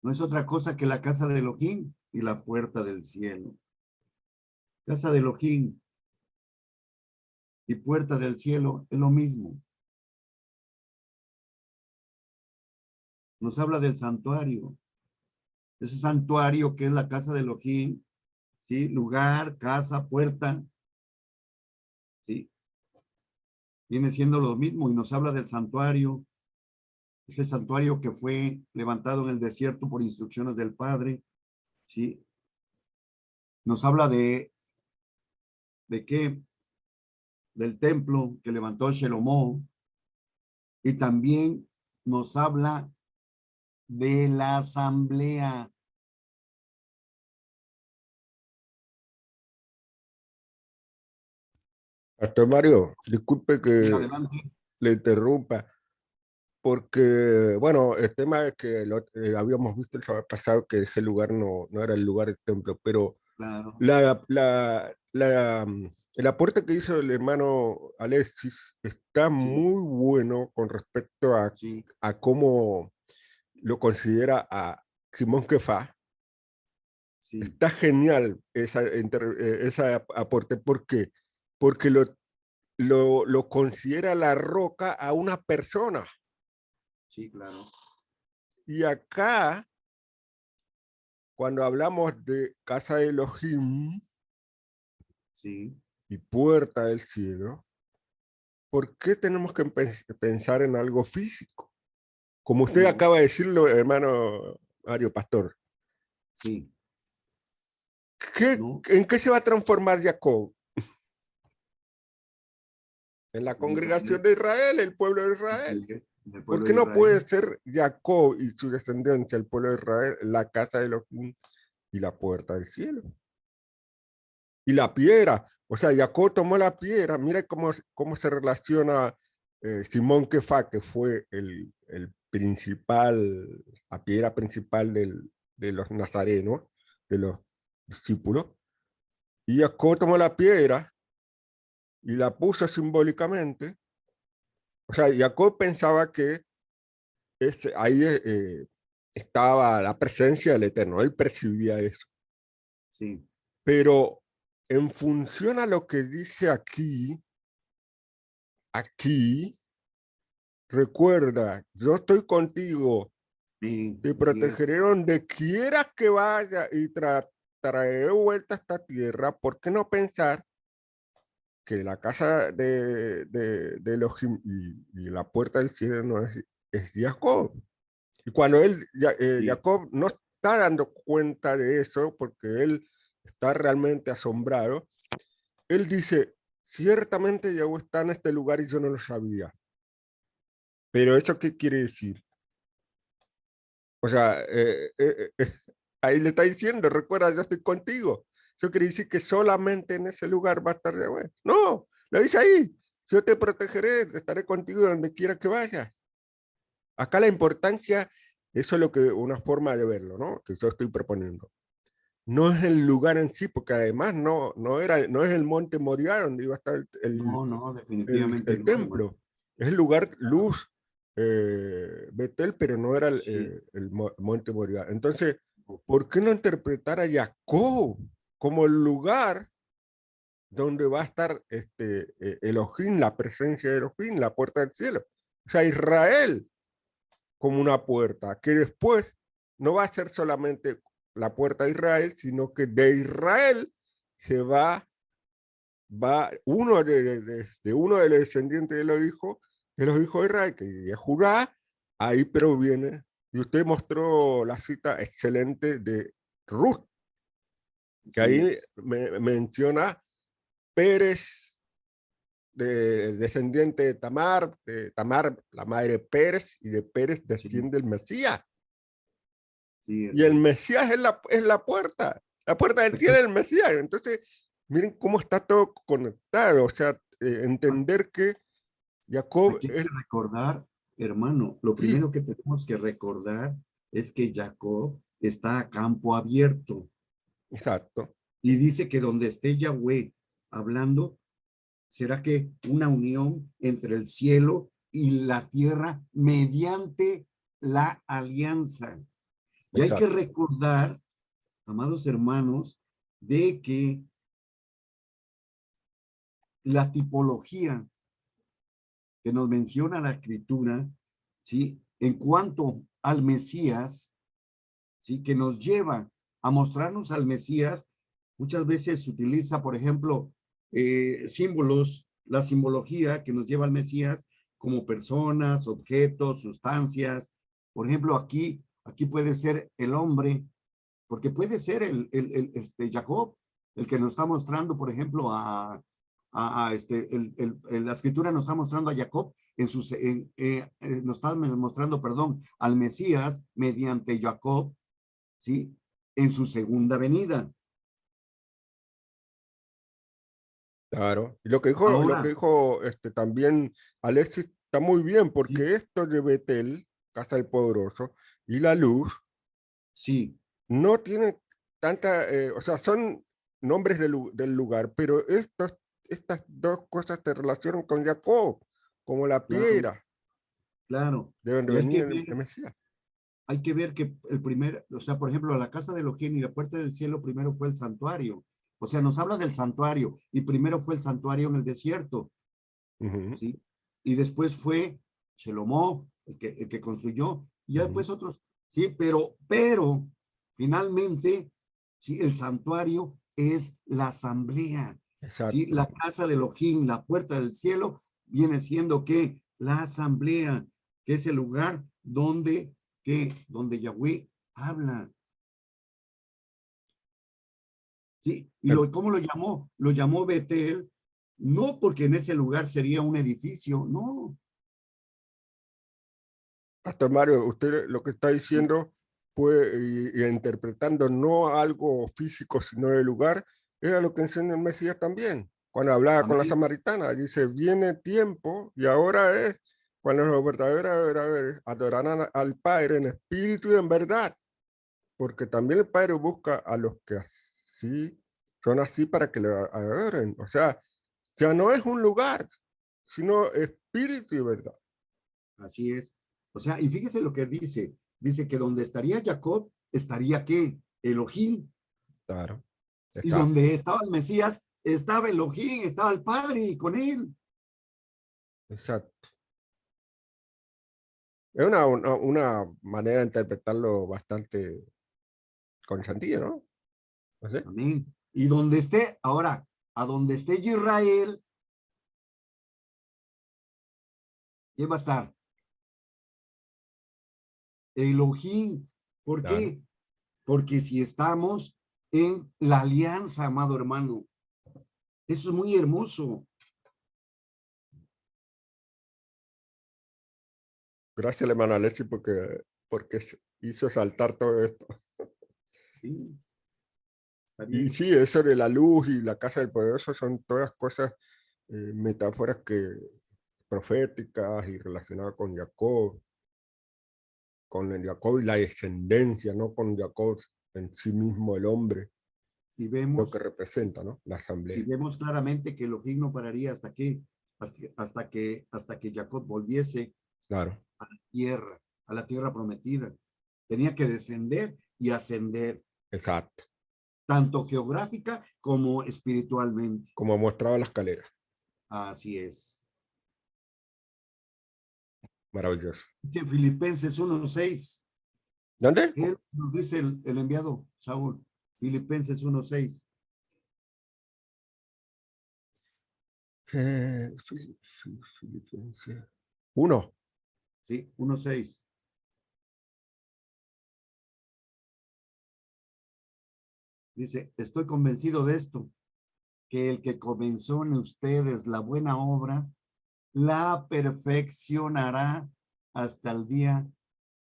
B: No es otra cosa que la casa de Elohim y la puerta del cielo. Casa de Elohim y puerta del cielo es lo mismo. Nos habla del santuario. Ese santuario que es la casa de Elohim, ¿sí? Lugar, casa, puerta, ¿sí? Viene siendo lo mismo y nos habla del santuario. Ese santuario que fue levantado en el desierto por instrucciones del Padre, ¿sí? Nos habla ¿de qué? del templo que levantó Shelomó, y también nos habla de la asamblea.
C: Pastor Mario, disculpe que
B: Adelante.
C: le interrumpa, porque, bueno, el tema es que habíamos visto el sábado pasado que ese lugar no era el lugar del templo, pero
B: Claro.
C: el aporte que hizo el hermano Alexis está muy bueno con respecto
B: Sí.
C: a cómo lo considera a Simón Kefá.
B: Sí.
C: Está genial ese aporte. ¿Por qué? Porque lo considera la roca a una persona.
B: Sí, claro.
C: Y acá, cuando hablamos de casa de Elohim
B: Sí.
C: y puerta del cielo, ¿por qué tenemos que pensar en algo físico? Como usted
B: No.
C: acaba de decirlo, hermano Mario Pastor.
B: Sí. No.
C: ¿En qué se va a transformar Jacob? En la congregación de Israel, el pueblo de Israel. ¿Por qué no puede ser Jacob y su descendencia, el pueblo de Israel, la casa de Elohim y la puerta del cielo? Y la piedra, o sea, Jacob tomó la piedra, mira cómo se relaciona Simón Kefá, que fue el principal, la piedra principal de los nazarenos, de los discípulos. Y Jacob tomó la piedra y la puso simbólicamente. O sea, Jacob pensaba que ahí estaba la presencia del Eterno, él percibía eso.
B: Sí.
C: Pero en función a lo que dice aquí, recuerda, yo estoy contigo,
B: Sí,
C: te protegeré donde quieras que vaya y traeré vuelta a esta tierra. ¿Por qué no pensar que la casa de Elohim y la puerta del cielo no es Jacob? Y cuando Jacob no está dando cuenta de eso, porque él está realmente asombrado, él dice, ciertamente Yahweh está en este lugar y yo no lo sabía. Pero ¿eso qué quiere decir? O sea, ahí le está diciendo, recuerda, yo estoy contigo. Eso quiere decir que solamente en ese lugar va a estar Yahweh. No, lo dice ahí, yo te protegeré, estaré contigo donde quiera que vayas. Acá la importancia, eso es lo que una forma de verlo, ¿no? Que yo estoy proponiendo. No es el lugar en sí, porque además no es el monte Moriah donde iba a estar
B: No, definitivamente
C: el templo. Es el lugar luz, Betel, pero no era el monte Moriah. Entonces, ¿por qué no interpretar a Jacob como el lugar donde va a estar Elohim, la presencia de Elohim, la puerta del cielo? O sea, Israel como una puerta, que después no va a ser solamente la puerta de Israel, sino que de Israel se va uno de uno de los descendientes de los hijos de Israel, que es Judá, ahí proviene, y usted mostró la cita excelente de Ruth, que ahí menciona Pérez, descendiente de Tamar, la madre de Pérez, y de Pérez desciende el Mesías. Y el Mesías es la puerta del cielo del Mesías. Entonces, miren cómo está todo conectado. O sea, entender que Jacob...
B: Aquí hay que recordar, hermano, lo primero que tenemos que recordar es que Jacob está a campo abierto.
C: Exacto.
B: Y dice que donde esté Yahweh hablando, será que una unión entre el cielo y la tierra mediante la alianza. Y hay que recordar, amados hermanos, de que la tipología que nos menciona la escritura, ¿sí? En cuanto al Mesías, ¿sí? Que nos lleva a mostrarnos al Mesías, muchas veces se utiliza, por ejemplo, símbolos, la simbología que nos lleva al Mesías como personas, objetos, sustancias. Por ejemplo, aquí puede ser el hombre, porque puede ser Jacob, el que nos está mostrando, por ejemplo, a la escritura nos está mostrando a Jacob nos está mostrando, perdón, al Mesías mediante Jacob, ¿sí? En su segunda venida.
C: Claro. Y lo que
B: Ahora,
C: dijo también Alexis está muy bien, porque
B: sí,
C: esto de Betel, Casa del Poderoso, y la luz,
B: sí,
C: no tienen tanta, o sea, son nombres del lugar, pero estas dos cosas se relacionan con Jacob, como la
B: claro,
C: piedra,
B: claro.
C: deben de
B: Y
C: venir el Mesías.
B: hay que ver que el primer, o sea, por ejemplo, la casa de Elohim y la puerta del cielo primero fue el santuario. O sea, nos habla del santuario y primero fue el santuario en el desierto,
C: Ujú,
B: ¿sí? Y después fue Shelomó, el que construyó, y ya
C: ujú.
B: después otros, sí, finalmente, sí, el santuario es la asamblea, sí,
C: Exacto.
B: la casa de Elohim, la puerta del cielo, viene siendo que la asamblea, que es el lugar donde Yahweh habla. ¿Sí? Y
C: El-
B: ¿cómo lo llamó? Lo llamó Betel, no porque en ese lugar sería un edificio, no.
C: Pastor Mario, usted lo que está
B: Sí,
C: diciendo fue, y interpretando no algo físico, sino el lugar, era lo que enseña el Mesías también. Cuando hablaba con la
B: amén.
C: samaritana, dice, viene tiempo y ahora es cuando los verdaderos adorarán al Padre en espíritu y en verdad, porque también el Padre busca a los que así son así para que le adoren. O sea, ya no es un lugar, sino espíritu y verdad.
B: Así es. O sea, y fíjese lo que dice. Dice que donde estaría Jacob, estaría ¿qué? Elohim.
C: Claro,
B: Y
C: exacto.
B: donde estaba el Mesías, estaba Elohim, estaba el Padre con él.
C: Exacto. Es una manera de interpretarlo bastante con sentido, ¿no? No sé.
B: Amén. Y donde esté, ahora, a donde esté Israel, ¿quién va a estar? Elohim. ¿Por
C: Claro.
B: qué? Porque si estamos en la alianza, amado hermano, eso es muy hermoso.
C: Gracias, hermano Alexis, porque hizo saltar todo esto.
B: Sí, está
C: Y
B: bien.
C: sí, eso de la luz y la casa del poderoso son todas cosas, metáforas proféticas y relacionadas con Jacob, con el Jacob y la descendencia, no con Jacob en sí mismo, el hombre,
B: Si
C: lo que
B: vemos,
C: representa, ¿no? La
B: si
C: asamblea.
B: vemos claramente que Elohim no pararía hasta que Jacob volviese
C: Claro,
B: a la tierra prometida. Tenía que descender y ascender,
C: exacto.
B: tanto geográfica como espiritualmente.
C: Como mostraba la escalera.
B: Así es.
C: Maravilloso.
B: Dice Filipenses 1:6.
C: ¿Dónde?
B: ¿Qué nos dice el enviado, Saúl? Filipenses 1:6.
C: Filipenses. Uno.
B: Sí, 1:6. Dice, estoy convencido de esto, que el que comenzó en ustedes la buena obra, la perfeccionará hasta el día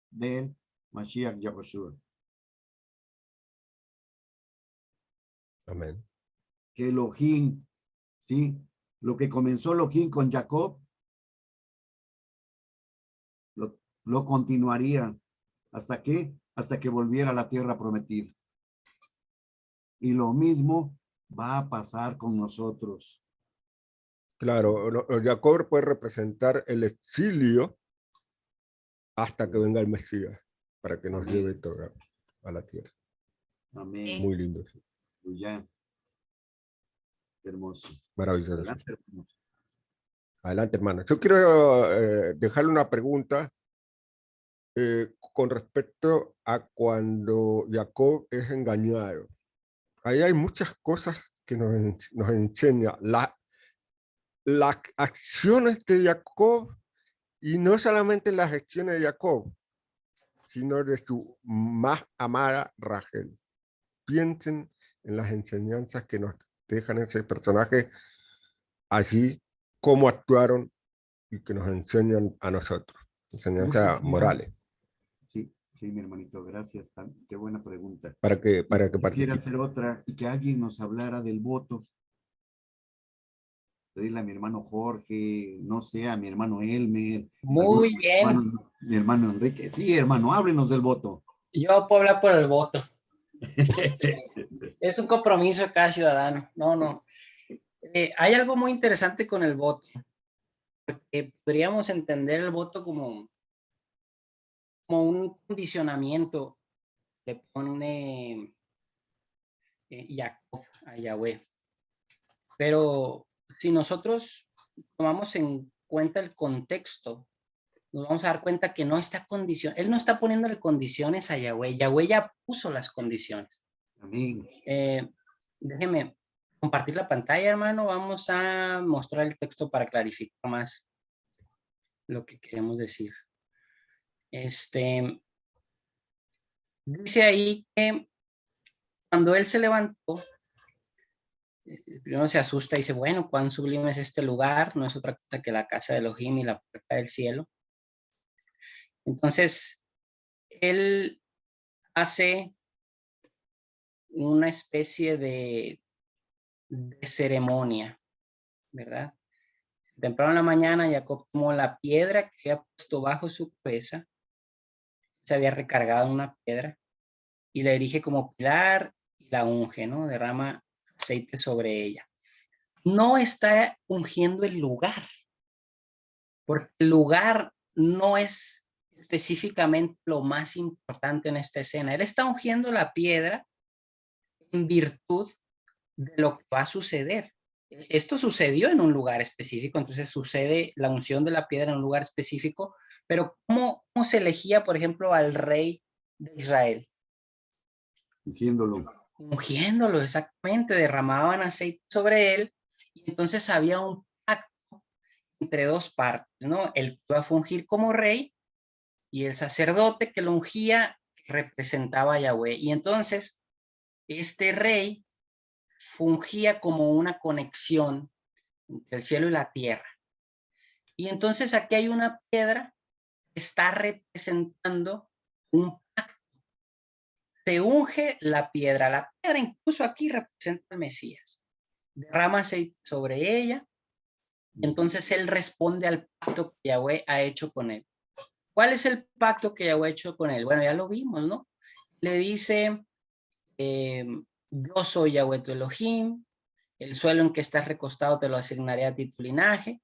B: del Mashiach Yahushua.
C: Amén.
B: Que Elohim, ¿sí? Lo que comenzó Elohim con Jacob, lo continuaría. ¿Hasta qué? Hasta que volviera a la tierra prometida. Y lo mismo va a pasar con nosotros.
C: Claro, Jacob puede representar el exilio hasta
B: Así
C: que venga
B: es.
C: el Mesías, para que nos lleve
B: Amén.
C: todo a la tierra.
B: Amén.
C: Muy lindo, sí.
B: Ya. Hermoso.
C: Maravilloso. Sí.
B: Adelante, hermanos.
C: Adelante, hermano. Yo quiero dejarle una pregunta con respecto a cuando Jacob es engañado. Ahí hay muchas cosas que nos enseña. Las acciones de Jacob, y no solamente las acciones de Jacob, sino de su más amada Rachel. Piensen en las enseñanzas que nos dejan ese personaje así como actuaron y que nos enseñan a nosotros, enseñanzas
B: Quisiera-
C: morales,
B: Sí, sí, mi hermanito, gracias. Qué buena pregunta.
C: para que
B: Quisiera
C: participen.
B: hacer otra y que alguien nos hablara del voto. Pedirle a mi hermano Jorge, no sé, a mi hermano Elmer,
A: Muy bien.
B: mi hermano Enrique. Sí, hermano, háblenos del voto.
A: Yo puedo hablar por el voto. Es un compromiso acá ciudadano. No. Hay algo muy interesante con el voto. Porque podríamos entender el voto como un condicionamiento que pone Jacob a Yahweh. Pero si nosotros tomamos en cuenta el contexto, nos vamos a dar cuenta que no está él no está poniéndole condiciones a Yahweh. Yahweh ya puso las condiciones.
B: Amén.
A: Déjeme compartir la pantalla, hermano. Vamos a mostrar el texto para clarificar más lo que queremos decir. Dice ahí que cuando él se levantó, primero se asusta y dice, bueno, cuán sublime es este lugar, no es otra cosa que la casa de Elohim y la puerta del cielo. Entonces, él hace una especie de ceremonia, ¿verdad? Temprano en la mañana, Jacob tomó la piedra que había puesto bajo su cabeza, se había recargado en una piedra, y la erige como pilar y la unge, ¿no? Derrama aceite sobre ella. No está ungiendo el lugar, porque el lugar no es específicamente lo más importante en esta escena. Él está ungiendo la piedra en virtud de lo que va a suceder. Esto sucedió en un lugar específico, entonces sucede la unción de la piedra en un lugar específico, pero ¿cómo se elegía, por ejemplo, al rey de Israel?
B: Ungiéndolo.
A: Ungiéndolo, exactamente, derramaban aceite sobre él, y entonces había un pacto entre dos partes, ¿no? El que iba a fungir como rey y el sacerdote que lo ungía representaba a Yahweh. Y entonces este rey fungía como una conexión entre el cielo y la tierra. Y entonces aquí hay una piedra que está representando un pacto. Se unge la piedra incluso aquí representa al Mesías. Derrama aceite sobre ella, y entonces él responde al pacto que Yahweh ha hecho con él. ¿Cuál es el pacto que Yahweh ha hecho con él? Bueno, ya lo vimos, ¿no? Le dice, yo soy Yahweh tu Elohim, el suelo en que estás recostado te lo asignaré a ti, tu linaje,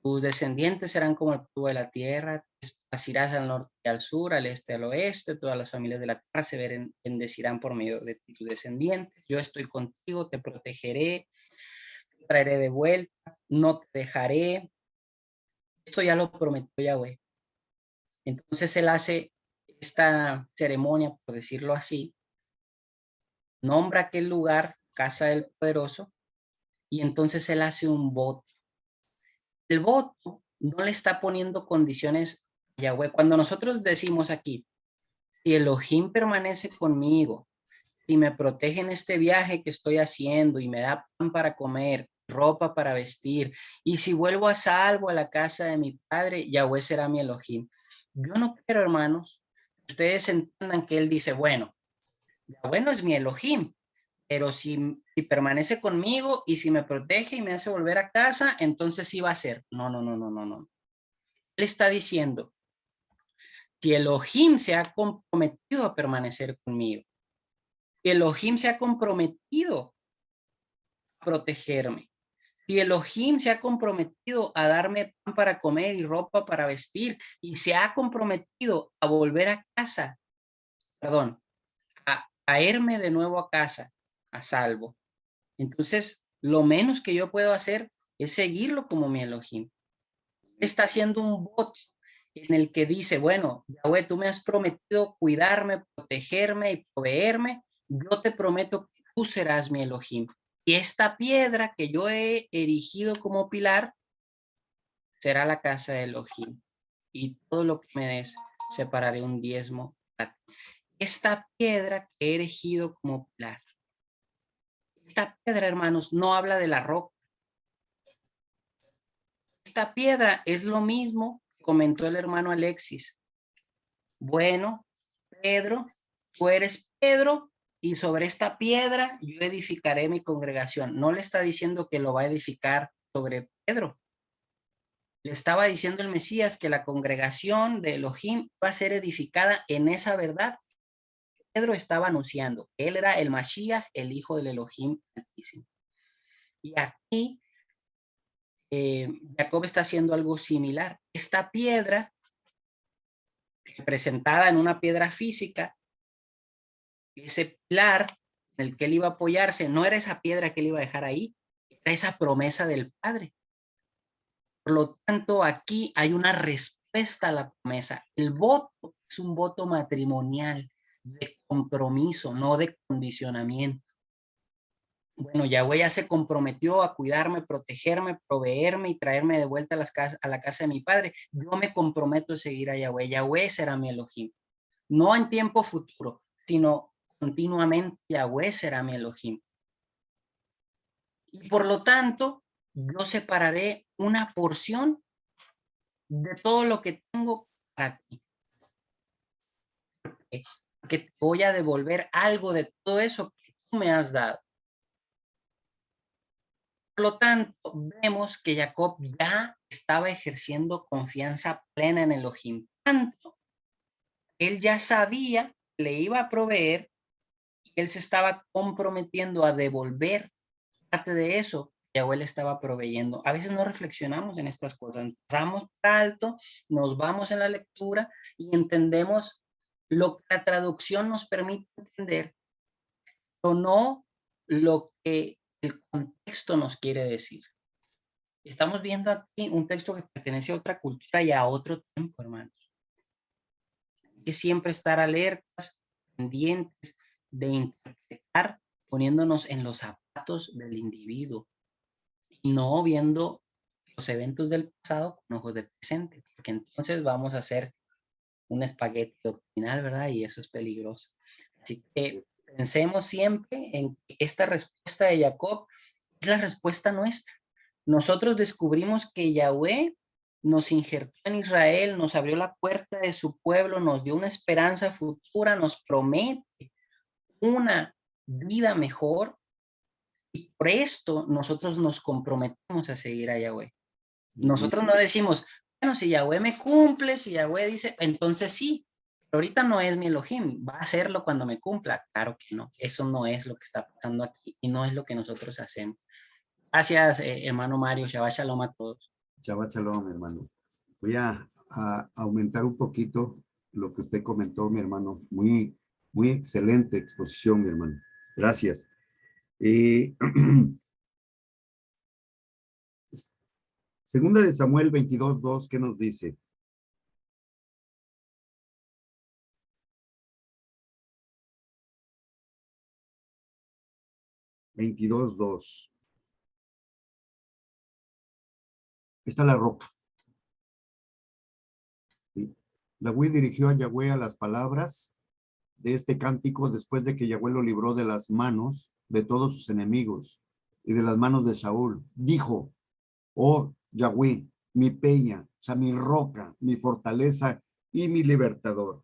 A: tus descendientes serán como el polvo de la tierra, te esparcirás al norte y al sur, al este y al oeste, todas las familias de la tierra se bendecirán por medio de ti, tus descendientes, yo estoy contigo, te protegeré, te traeré de vuelta, no te dejaré. Esto ya lo prometió Yahweh. Entonces él hace esta ceremonia, por decirlo así, nombra aquel lugar casa del poderoso, y entonces él hace un voto. El voto no le está poniendo condiciones a Yahweh. Cuando nosotros decimos aquí, si Elohim permanece conmigo, si me protege en este viaje que estoy haciendo y me da pan para comer, ropa para vestir, y si vuelvo a salvo a la casa de mi padre, Yahweh será mi Elohim. Yo no quiero, hermanos, que ustedes entiendan que él dice, bueno, Yahweh no es mi Elohim, pero si permanece conmigo y si me protege y me hace volver a casa, entonces sí va a ser. No. Él está diciendo, si Elohim se ha comprometido a permanecer conmigo, si Elohim se ha comprometido a protegerme, si Elohim se ha comprometido a darme pan para comer y ropa para vestir, y se ha comprometido a volver a casa, a traerme de nuevo a casa, a salvo, entonces lo menos que yo puedo hacer es seguirlo como mi Elohim. Está haciendo un voto en el que dice, bueno, Yahweh, tú me has prometido cuidarme, protegerme y proveerme, yo te prometo que tú serás mi Elohim. Y esta piedra que yo he erigido como pilar será la casa de Elohim. Y todo lo que me des, separaré un diezmo. Esta piedra que he erigido como pilar. Esta piedra, hermanos, no habla de la roca. Esta piedra es lo mismo que comentó el hermano Alexis. Bueno, Pedro, tú eres Pedro y sobre esta piedra yo edificaré mi congregación. No le está diciendo que lo va a edificar sobre Pedro. Le estaba diciendo el Mesías que la congregación de Elohim va a ser edificada en esa verdad. Pedro estaba anunciando. Él era el Mashiach, el hijo del Elohim Altísimo. Y aquí Jacob está haciendo algo similar. Esta piedra, representada en una piedra física, ese pilar en el que él iba a apoyarse, no era esa piedra que él iba a dejar ahí, era esa promesa del Padre. Por lo tanto, aquí hay una respuesta a la promesa. El voto es un voto matrimonial de compromiso, no de condicionamiento. Bueno, Yahweh ya se comprometió a cuidarme, protegerme, proveerme y traerme de vuelta a la casa de mi padre. Yo me comprometo a seguir a Yahweh. Yahweh será mi Elohim. No en tiempo futuro, sino continuamente Yahweh será mi Elohim. Y por lo tanto, yo separaré una porción de todo lo que tengo para ti. Que te voy a devolver algo de todo eso que tú me has dado. Por lo tanto, vemos que Jacob ya estaba ejerciendo confianza plena en Elohim. Tanto, él ya sabía que le iba a proveer y él se estaba comprometiendo a devolver parte de eso que Yahweh le estaba proveyendo. A veces no reflexionamos en estas cosas. Pasamos por alto, nos vamos en la lectura y entendemos lo que la traducción nos permite entender, pero no lo que el contexto nos quiere decir. Estamos viendo aquí un texto que pertenece a otra cultura y a otro tiempo, hermanos. Hay que siempre estar alertas, pendientes de interpretar, poniéndonos en los zapatos del individuo y no viendo los eventos del pasado con ojos de presente, porque entonces vamos a hacer un espagueti doctrinal, ¿verdad? Y eso es peligroso. Así que pensemos siempre en que esta respuesta de Jacob es la respuesta nuestra. Nosotros descubrimos que Yahweh nos injertó en Israel, nos abrió la puerta de su pueblo, nos dio una esperanza futura, nos promete una vida mejor y por esto nosotros nos comprometemos a seguir a Yahweh. Nosotros no decimos, bueno, si Yahweh me cumple, si Yahweh dice, entonces sí, pero ahorita no es mi Elohim, va a hacerlo cuando me cumpla. Claro que no, eso no es lo que está pasando aquí y no es lo que nosotros hacemos. Gracias, hermano Mario. Shabbat Shalom a todos.
B: Shabbat Shalom, hermano. Voy a aumentar un poquito lo que usted comentó, mi hermano. Muy excelente exposición, mi hermano. Gracias. Segunda de Samuel 22:2, ¿qué nos dice? (22:2). Está la roca. ¿Sí? David dirigió a Yahweh a las palabras de este cántico después de que Yahweh lo libró de las manos de todos sus enemigos y de las manos de Saúl. Dijo, oh Yahweh, mi peña, o sea, mi roca, mi fortaleza y mi libertador.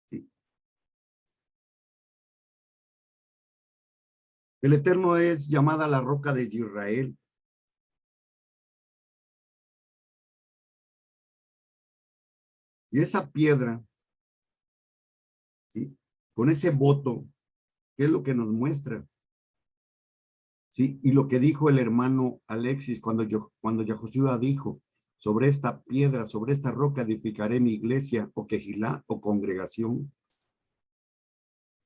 B: ¿Sí? El Eterno es llamada la roca de Israel. Y esa piedra, ¿sí? Con ese voto, ¿qué es lo que nos muestra? ¿Sí? Y lo que dijo el hermano Alexis cuando Yahoshua dijo, sobre esta piedra, sobre esta roca edificaré mi iglesia o quejilá o congregación.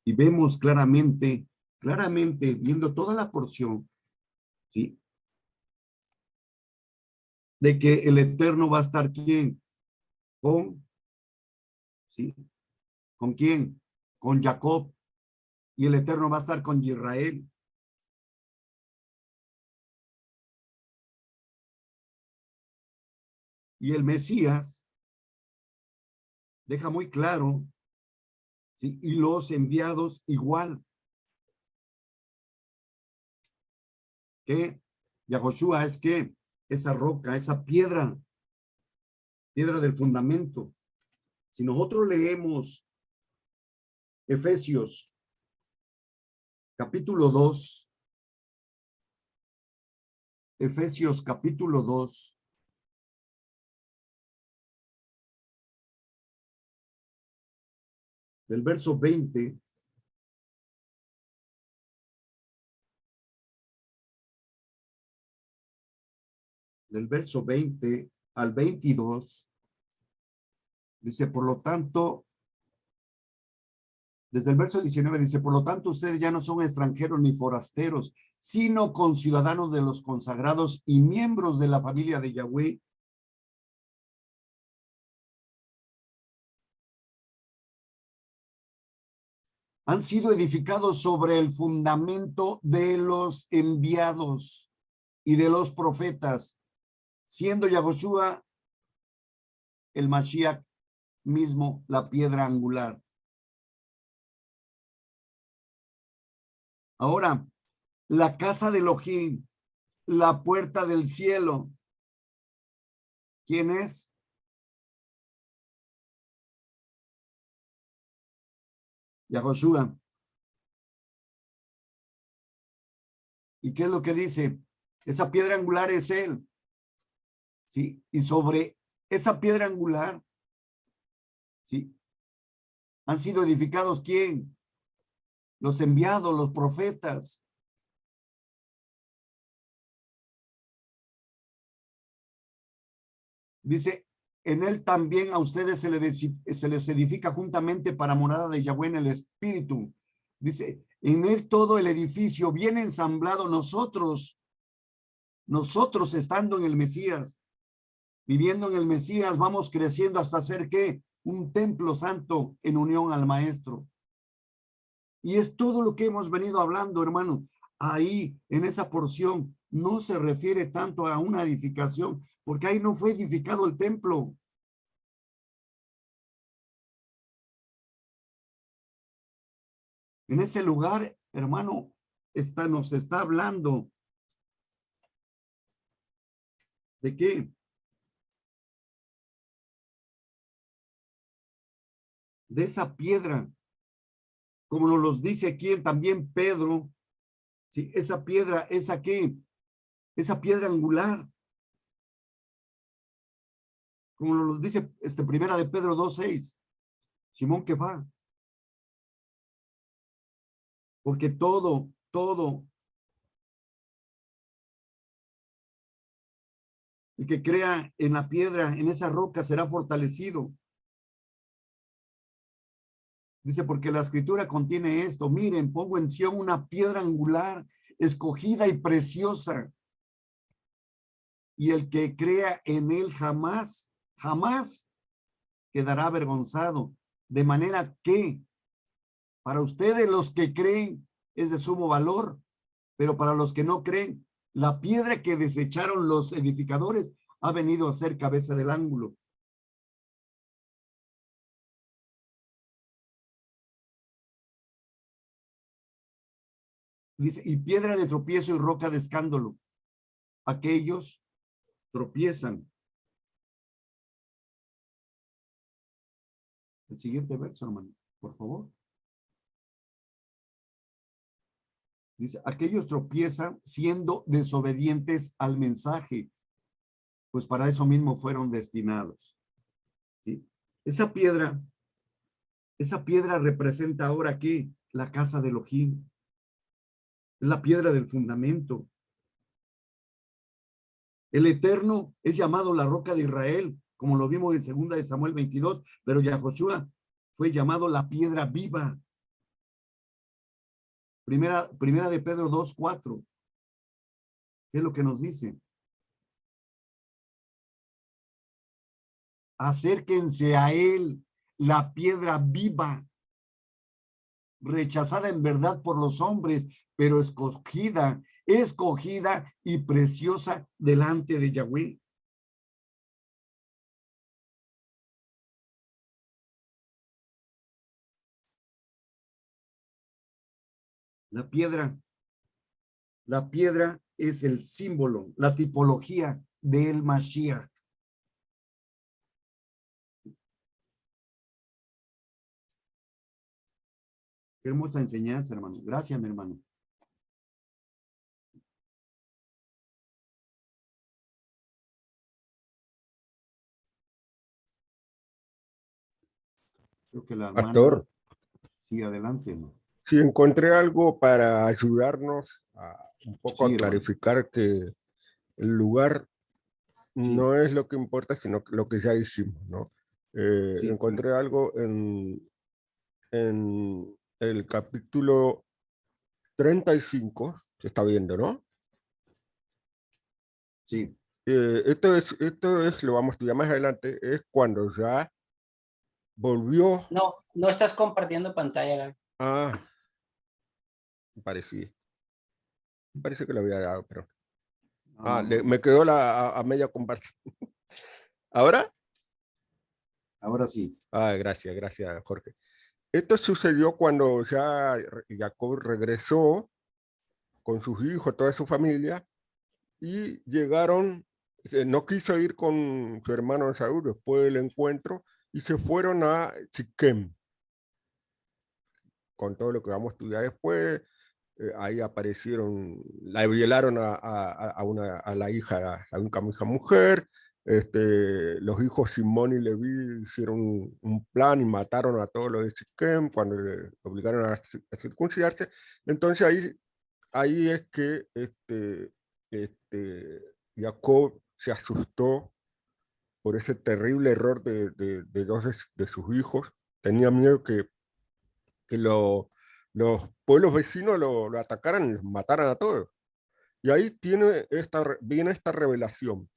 B: Y vemos claramente, viendo toda la porción, ¿sí? De que el Eterno va a estar ¿quién? ¿Sí? ¿Con quién? Con Jacob. Y el Eterno va a estar con Israel. Y el Mesías deja muy claro, ¿sí? Y los enviados igual. Que Yahoshua es que esa roca, esa piedra del fundamento. Si nosotros leemos Efesios capítulo 2, Efesios capítulo 2, del verso 20 al 22, dice, por lo tanto, desde el verso 19 dice, por lo tanto, ustedes ya no son extranjeros ni forasteros, sino conciudadanos de los consagrados y miembros de la familia de Yahweh. Han sido edificados sobre el fundamento de los enviados y de los profetas, siendo Yahushua el Mashiach mismo la piedra angular. Ahora, la casa de Elohim, la puerta del cielo. ¿Quién es? Yahushua. ¿Y qué es lo que dice? Esa piedra angular es él. ¿Sí? Y sobre esa piedra angular, ¿sí? Han sido edificados ¿quién? Los enviados, los profetas. Dice, en él también a ustedes se les edifica juntamente para morada de Yahweh en el Espíritu. Dice, en él todo el edificio bien ensamblado, nosotros estando en el Mesías, viviendo en el Mesías, vamos creciendo hasta ser ¿qué? Un templo santo en unión al Maestro. Y es todo lo que hemos venido hablando, hermano. Ahí, en esa porción, no se refiere tanto a una edificación, porque ahí no fue edificado el templo. En ese lugar, hermano, nos está hablando ¿de qué? De esa piedra, como nos los dice aquí también Pedro, ¿sí? Esa piedra es aquí, esa piedra angular, como nos lo dice primera de Pedro 2:6, Simón Kefá. Porque todo el que crea en la piedra, en esa roca, será fortalecido. Dice, porque la escritura contiene esto. Miren, pongo en Sión una piedra angular, escogida y preciosa. Y el que crea en él jamás quedará avergonzado. De manera que, para ustedes los que creen es de sumo valor, pero para los que no creen, la piedra que desecharon los edificadores ha venido a ser cabeza del ángulo. Dice, y piedra de tropiezo y roca de escándalo. Aquellos tropiezan. El siguiente verso, hermano, por favor. Dice, aquellos tropiezan siendo desobedientes al mensaje, pues para eso mismo fueron destinados. ¿Sí? Esa piedra representa ahora aquí la casa de Elohim. Es la piedra del fundamento. El Eterno es llamado la roca de Israel, como lo vimos en 2 de Samuel 22, pero Yahushua fue llamado la piedra viva. Primera de Pedro 2:4. ¿Qué es lo que nos dice? Acérquense a él, la piedra viva, rechazada en verdad por los hombres, pero escogida y preciosa delante de Yahweh. La piedra es el símbolo, la tipología del Mashiach. Qué hermosa enseñanza, hermano. Gracias, mi hermano. Creo que la hermana...
C: Pastor,
B: Sí, adelante, hermano.
C: si encontré algo para ayudarnos a un poco
B: Sí,
C: a
B: hermano.
C: clarificar que el lugar
B: Sí.
C: no es lo que importa, sino lo que ya hicimos, ¿no?
B: Sí.
C: Encontré algo en el capítulo 35, se está viendo, ¿no?
B: Sí.
C: Esto es, lo vamos a estudiar más adelante, es cuando ya volvió
A: No, no estás compartiendo pantalla, Gaby.
C: a... Me parece que lo había dado, pero... me quedó a media compartir. ¿Ahora?
B: Ahora sí.
C: Gracias, Jorge. Esto sucedió cuando ya Jacob regresó con sus hijos, toda su familia, y llegaron, no quiso ir con su hermano Esaú después del encuentro, y se fueron a Siquem, con todo lo que vamos a estudiar después. Ahí aparecieron, la violaron a la hija, a una hija mujer. Los hijos Simón y Leví hicieron un plan y mataron a todos los de Siquem cuando le obligaron a circuncidarse. Entonces ahí es que Jacob se asustó por ese terrible error de dos de sus hijos. Tenía miedo que los pueblos vecinos lo atacaran y los mataran a todos. Y ahí viene esta revelación.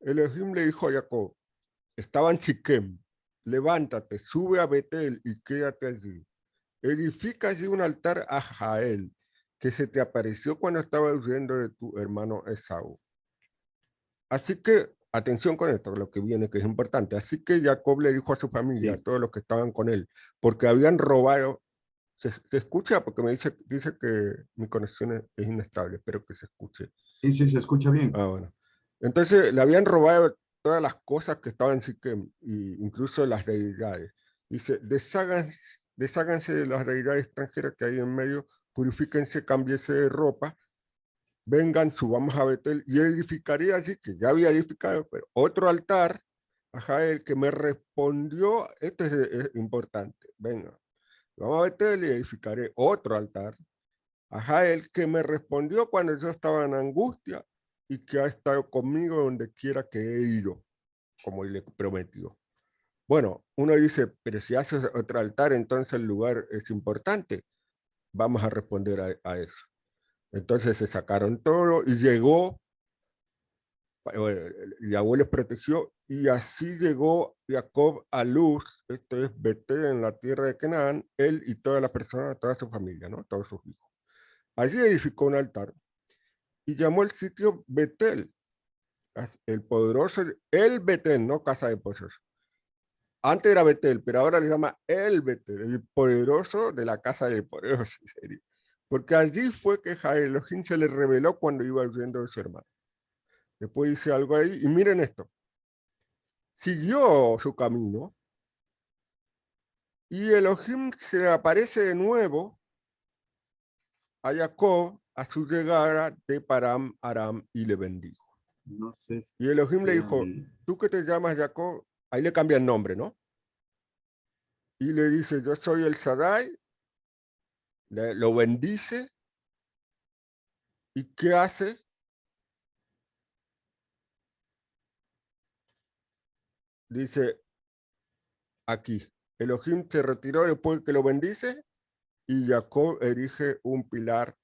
C: Elohim le dijo a Jacob, estaba en Siquem, levántate, sube a Betel y quédate allí. Edifica allí un altar a Jael, que se te apareció cuando estaba huyendo de tu hermano Esaú. Así que, atención con esto, lo que viene, que es importante. Así que Jacob le dijo a su familia,
B: Sí.
C: a todos los que estaban con él, porque habían robado. ¿Se escucha? Porque me dice que mi conexión es inestable, espero que se escuche.
B: Sí, sí, se escucha bien.
C: Bueno. Entonces le habían robado todas las cosas que estaban en Siquem, incluso las deidades. Dice, desháganse de las deidades extranjeras que hay en medio, purifíquense, cámbiense de ropa, vengan, subamos a Betel y edificaré allí, que ya había edificado, pero otro altar a Jael que me respondió, esto es importante, venga, vamos a Betel y edificaré otro altar a Jael que me respondió cuando yo estaba en angustia y que ha estado conmigo donde quiera que he ido, como le prometió. Bueno, uno dice, pero si haces otro altar, entonces el lugar es importante. Vamos a responder a eso. Entonces se sacaron todo y llegó, Yahweh les protegió y así llegó Jacob a Luz, esto es Betel en la tierra de Canaán, él y todas las personas, toda su familia, ¿no? Todos sus hijos. Allí edificó un altar y llamó el sitio Betel, el poderoso, el Betel, no casa de pozos. Antes era Betel, pero ahora le llama el Betel, el poderoso de la casa del poderoso, serio. Porque allí fue que Elohim se le reveló cuando iba huyendo de su hermano. Después dice algo ahí, y miren esto. Siguió su camino, y Elohim se aparece de nuevo a Jacob a su llegada de Param Aram y le bendijo.
B: No sé.
C: Y Elohim le dijo, tú que te llamas Jacob, ahí le cambia el nombre, ¿no? Y le dice, yo soy el Shaddai, lo bendice. ¿Y qué hace? Dice aquí, Elohim se retiró después que lo bendice y Jacob erige un pilar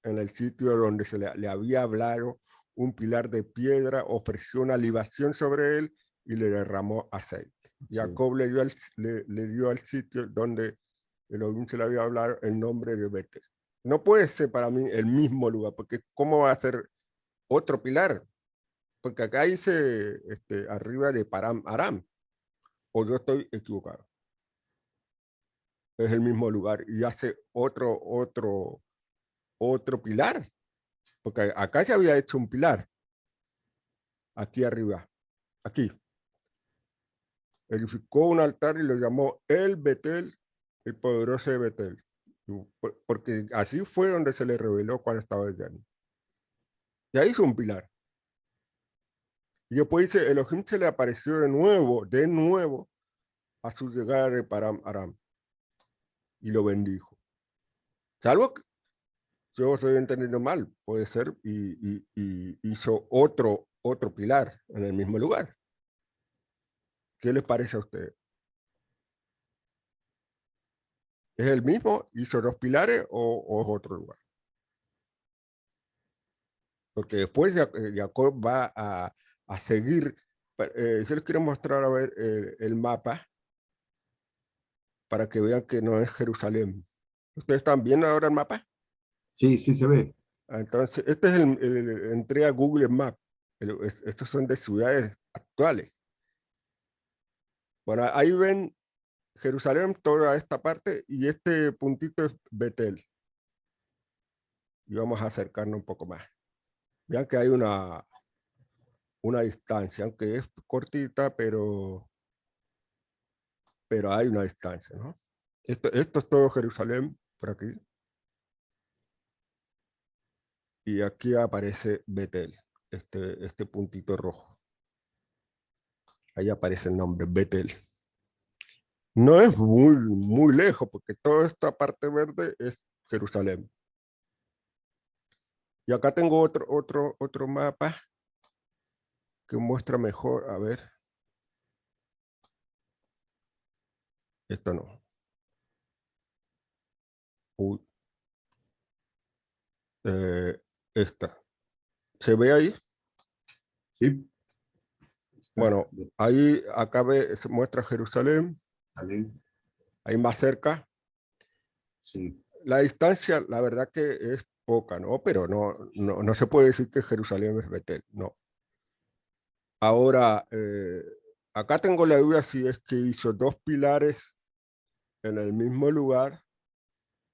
C: en el sitio donde le había hablado, un pilar de piedra, ofreció una libación sobre él y le derramó aceite. Sí. Jacob le dio al sitio donde Elohim se le había hablado el nombre de Betel. No puede ser para mí el mismo lugar, porque ¿cómo va a ser otro pilar? Porque acá dice arriba de Param Aram, o yo estoy equivocado. Es el mismo lugar y hace otro pilar, porque acá ya había hecho un pilar. aquí arriba, aquí. Edificó un altar y lo llamó el Betel, el poderoso de Betel. Porque así fue donde se le reveló cuando estaba allá. Y ahí hizo un pilar. Y después dice, Elohim se le apareció de nuevo, a su llegada de Param Aram. Y lo bendijo. Salvo que yo estoy entendiendo mal, puede ser, y hizo otro pilar en el mismo lugar. ¿Qué les parece a ustedes? ¿Es el mismo? ¿Hizo 2 pilares o es otro lugar? Porque después Jacob va a seguir. Yo les quiero mostrar a ver el mapa para que vean que no es Jerusalén. ¿Ustedes están viendo ahora el mapa?
B: Sí, sí se ve.
C: Entonces, este es entré a Google Maps. Estos son de ciudades actuales. Bueno, ahí ven Jerusalén, toda esta parte, y este puntito es Betel. Y vamos a acercarnos un poco más. Vean que hay una distancia, aunque es cortita, pero hay una distancia, ¿no? Esto es todo Jerusalén, por aquí. Y aquí aparece Betel, este puntito rojo. Ahí aparece el nombre, Betel. No es muy lejos, porque toda esta parte verde es Jerusalén. Y acá tengo otro mapa que muestra mejor, a ver. Esto no. Uy. Esta. ¿Se ve ahí?
B: Sí. Está.
C: Bueno, acá se muestra Jerusalén.
B: Vale.
C: Ahí más cerca.
B: Sí.
C: La distancia, la verdad que es poca, ¿no? Pero no se puede decir que Jerusalén es Betel, no. Ahora, acá tengo la duda si es que hizo 2 pilares en el mismo lugar.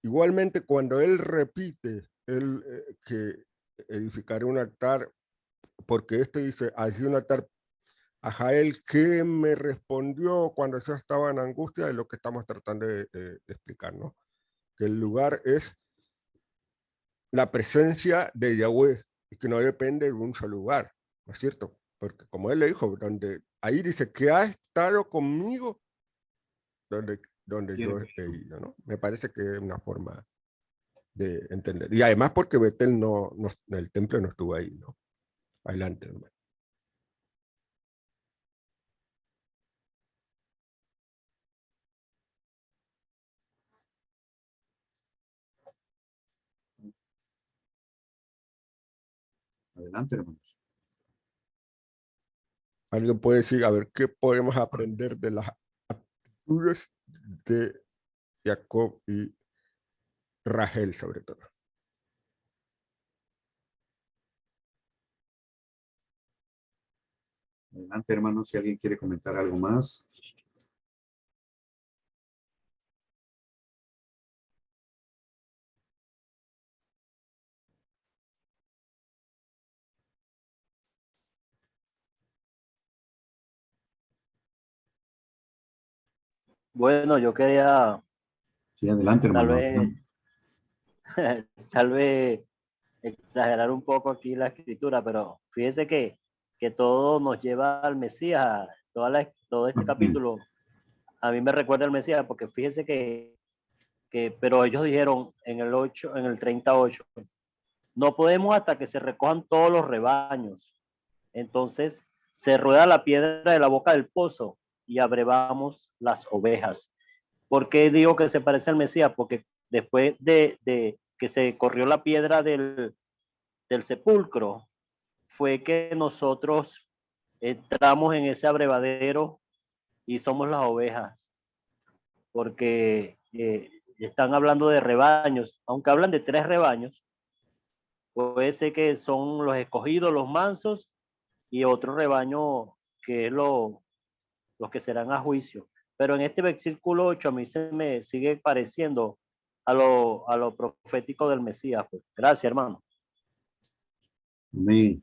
C: Igualmente, cuando él repite que edificaré un altar, porque dice, allí un altar a Jael, que me respondió cuando yo estaba en angustia, es lo que estamos tratando de explicar, ¿no? Que el lugar es la presencia de Yahweh, y que no depende de un solo lugar, ¿no es cierto? Porque como él le dijo, ahí dice que ha estado conmigo donde yo he ido, ¿no? Me parece que es una forma de entender. Y además porque Betel el templo no estuvo ahí, ¿no? Adelante, hermano.
B: Adelante, hermanos.
C: Alguien puede decir, a ver, ¿qué podemos aprender de las actitudes de Jacob y Rachel, sobre todo?
B: Adelante, hermanos, si alguien quiere comentar algo más.
F: Bueno, yo quería
B: Sí, adelante,
F: tal
B: hermano.
F: vez, tal vez exagerar un poco aquí la escritura, pero fíjese que todo nos lleva al Mesías, todo este capítulo a mí me recuerda al Mesías, porque fíjese pero ellos dijeron en el 38, no podemos hasta que se recojan todos los rebaños. Entonces se rueda la piedra de la boca del pozo y abrevamos las ovejas. ¿Por qué digo que se parece al Mesías? Porque después de que se corrió la piedra del sepulcro, fue que nosotros entramos en ese abrevadero y somos las ovejas, porque están hablando de rebaños, aunque hablan de 3 rebaños, puede ser que son los escogidos, los mansos, y otro rebaño que es los que serán a juicio. Pero en este versículo 8 a mí se me sigue pareciendo a lo profético del Mesías. Pues. Gracias, hermano.
B: Amén.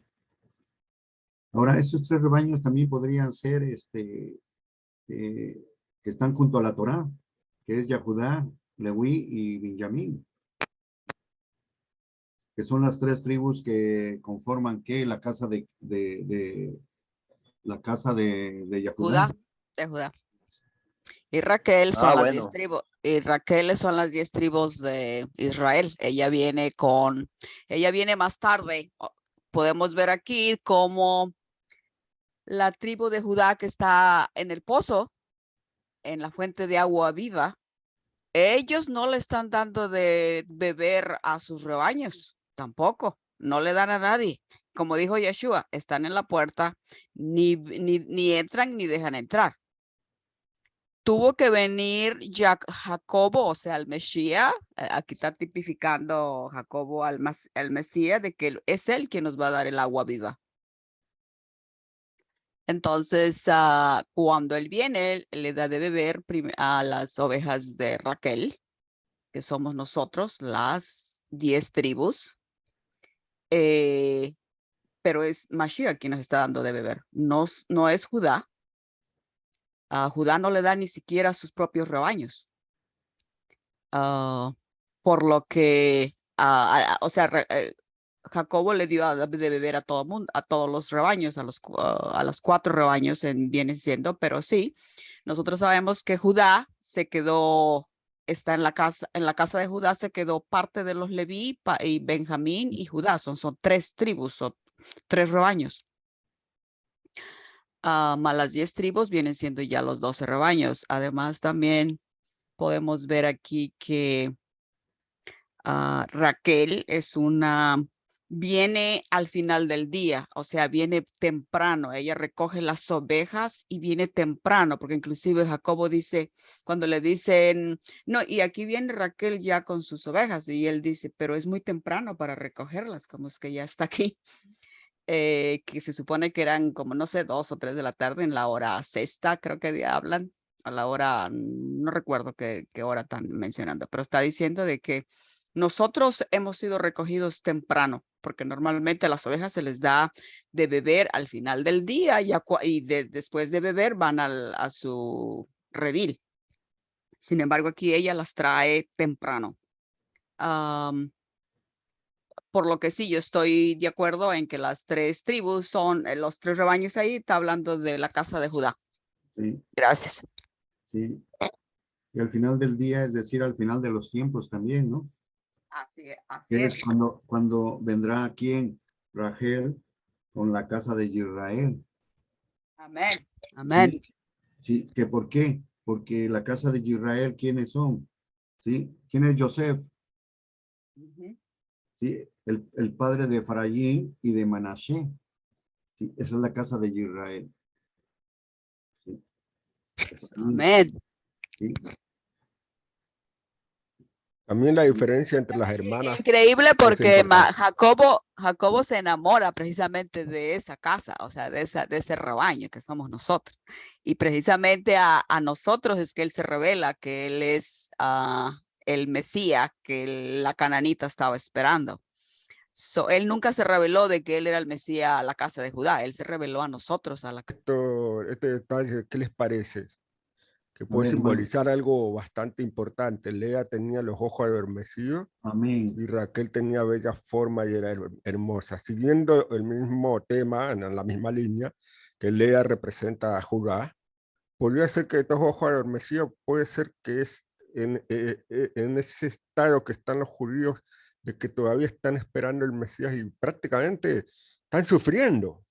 B: Ahora, esos 3 rebaños también podrían ser, que están junto a la Torá, que es Yahudá, Leví y Benjamín, que son las 3 tribus que conforman que la casa de Yahudá.
G: Judá, de Judá. Y Raquel son
E: Ah,
G: las 10
E: bueno.
G: tribus. Y Raquel son las 10 tribus de Israel. Ella viene más tarde. Podemos ver aquí cómo la tribu de Judá que está en el pozo, en la fuente de agua viva, ellos no le están dando de beber a sus rebaños, tampoco. No le dan a nadie. Como dijo Yeshua, están en la puerta, ni entran ni dejan entrar. Tuvo que venir Jacobo, o sea, el Mesías. Aquí está tipificando Jacobo al Mesías, de que es él quien nos va a dar el agua viva. Entonces, cuando él viene, él le da de beber a las ovejas de Raquel, que somos nosotros, las 10 tribus. Pero es Mashiach quien nos está dando de beber, no es Judá. Judá no le da ni siquiera a sus propios rebaños. Por lo que, o sea, Jacobo le dio de beber a todo mundo, a todos los rebaños, a los 4 rebaños viene siendo, pero sí, nosotros sabemos que Judá se quedó, está en la casa de Judá se quedó parte de los Leví y Benjamín y Judá, son 3 tribus, son 3 rebaños. Más las 10 tribus vienen siendo ya los 12 rebaños. Además, también podemos ver aquí que Raquel viene al final del día, o sea, viene temprano. Ella recoge las ovejas y viene temprano, porque inclusive Jacobo dice, cuando le dicen, no, y aquí viene Raquel ya con sus ovejas, y él dice, pero es muy temprano para recogerlas, como es que ya está aquí. Que se supone que eran como, no sé, 2 o 3 de la tarde en la hora sexta, creo que hablan, a la hora, no recuerdo qué hora están mencionando, pero está diciendo de que nosotros hemos sido recogidos temprano, porque normalmente a las ovejas se les da de beber al final del día y después de beber van a su redil. Sin embargo, aquí ella las trae temprano. Por lo que sí, yo estoy de acuerdo en que las 3 tribus son los 3 rebaños ahí, está hablando de la casa de Judá.
B: Sí,
G: Gracias.
B: sí. Y al final del día, es decir, al final de los tiempos también, ¿no?
G: Así
B: Que
G: es.
B: es cuando vendrá quien, Rachel, con la casa de Israel.
G: Amén. Amén.
B: Sí, sí, ¿que por qué? Porque la casa de Israel, ¿quiénes son? ¿Sí? ¿Quién es Joseph? ¿Sí? El padre de Efraín y de Manashe. ¿Sí? Esa es la casa de Israel. ¿Sí?
G: Amén.
B: ¿Sí?
C: También la diferencia entre las hermanas
G: Increíble
C: es
G: porque
C: importante.
G: Jacobo se enamora precisamente de esa casa, o sea, de ese rebaño que somos nosotros. Y precisamente a nosotros es que él se revela que él es el Mesías que la cananita estaba esperando. Él nunca se reveló de que él era el Mesías a la casa de Judá, él se reveló a nosotros, a la casa.
C: Este detalle, ¿qué les parece? Que
B: A
C: puede
B: ver, hermano.
C: simbolizar algo bastante importante. Lea tenía los ojos adormecidos
B: Amén.
C: y Raquel tenía bella forma y era hermosa. Siguiendo el mismo tema, en la misma línea, que Lea representa a Judá, podría ser que estos ojos adormecidos puede ser que es en ese estado que están los judíos, de que todavía están esperando el Mesías y prácticamente están sufriendo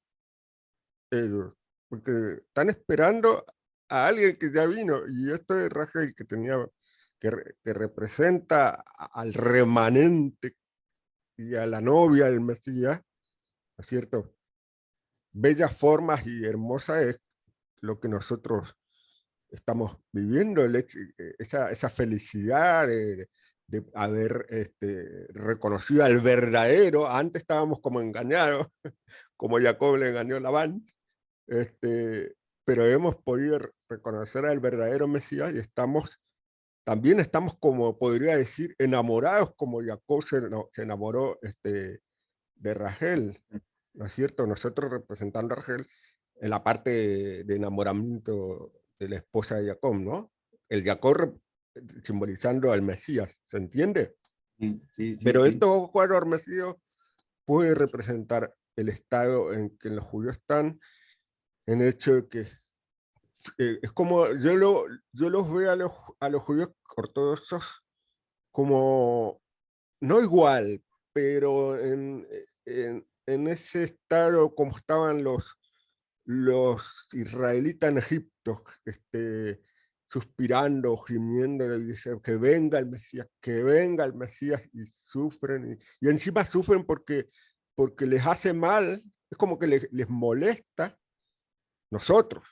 C: ellos, porque están esperando a alguien que ya vino, y esto es Rachel que tenía, que representa al remanente y a la novia del Mesías, ¿no es cierto? Bellas formas y hermosa es lo que nosotros estamos viviendo, esa felicidad de haber reconocido al verdadero. Antes estábamos como engañados, como Jacob le engañó a Labán, pero hemos podido reconocer al verdadero Mesías y también estamos, como podría decir, enamorados, como Jacob se enamoró de Rachel. ¿no es cierto? Nosotros representando a Rachel en la parte de enamoramiento de la esposa de Jacob, ¿no? El Jacob simbolizando al Mesías, ¿se entiende?
B: Sí, sí, sí,
C: Pero
B: sí.
C: estos ojos adormecidos puede representar el estado en que los judíos están, en el hecho de que es como, yo los veo a los judíos ortodoxos como, no igual, pero en ese estado como estaban los israelitas en Egipto, suspirando, gimiendo, y dicen que venga el Mesías, y sufren, y encima sufren porque les hace mal, es como que les molesta nosotros.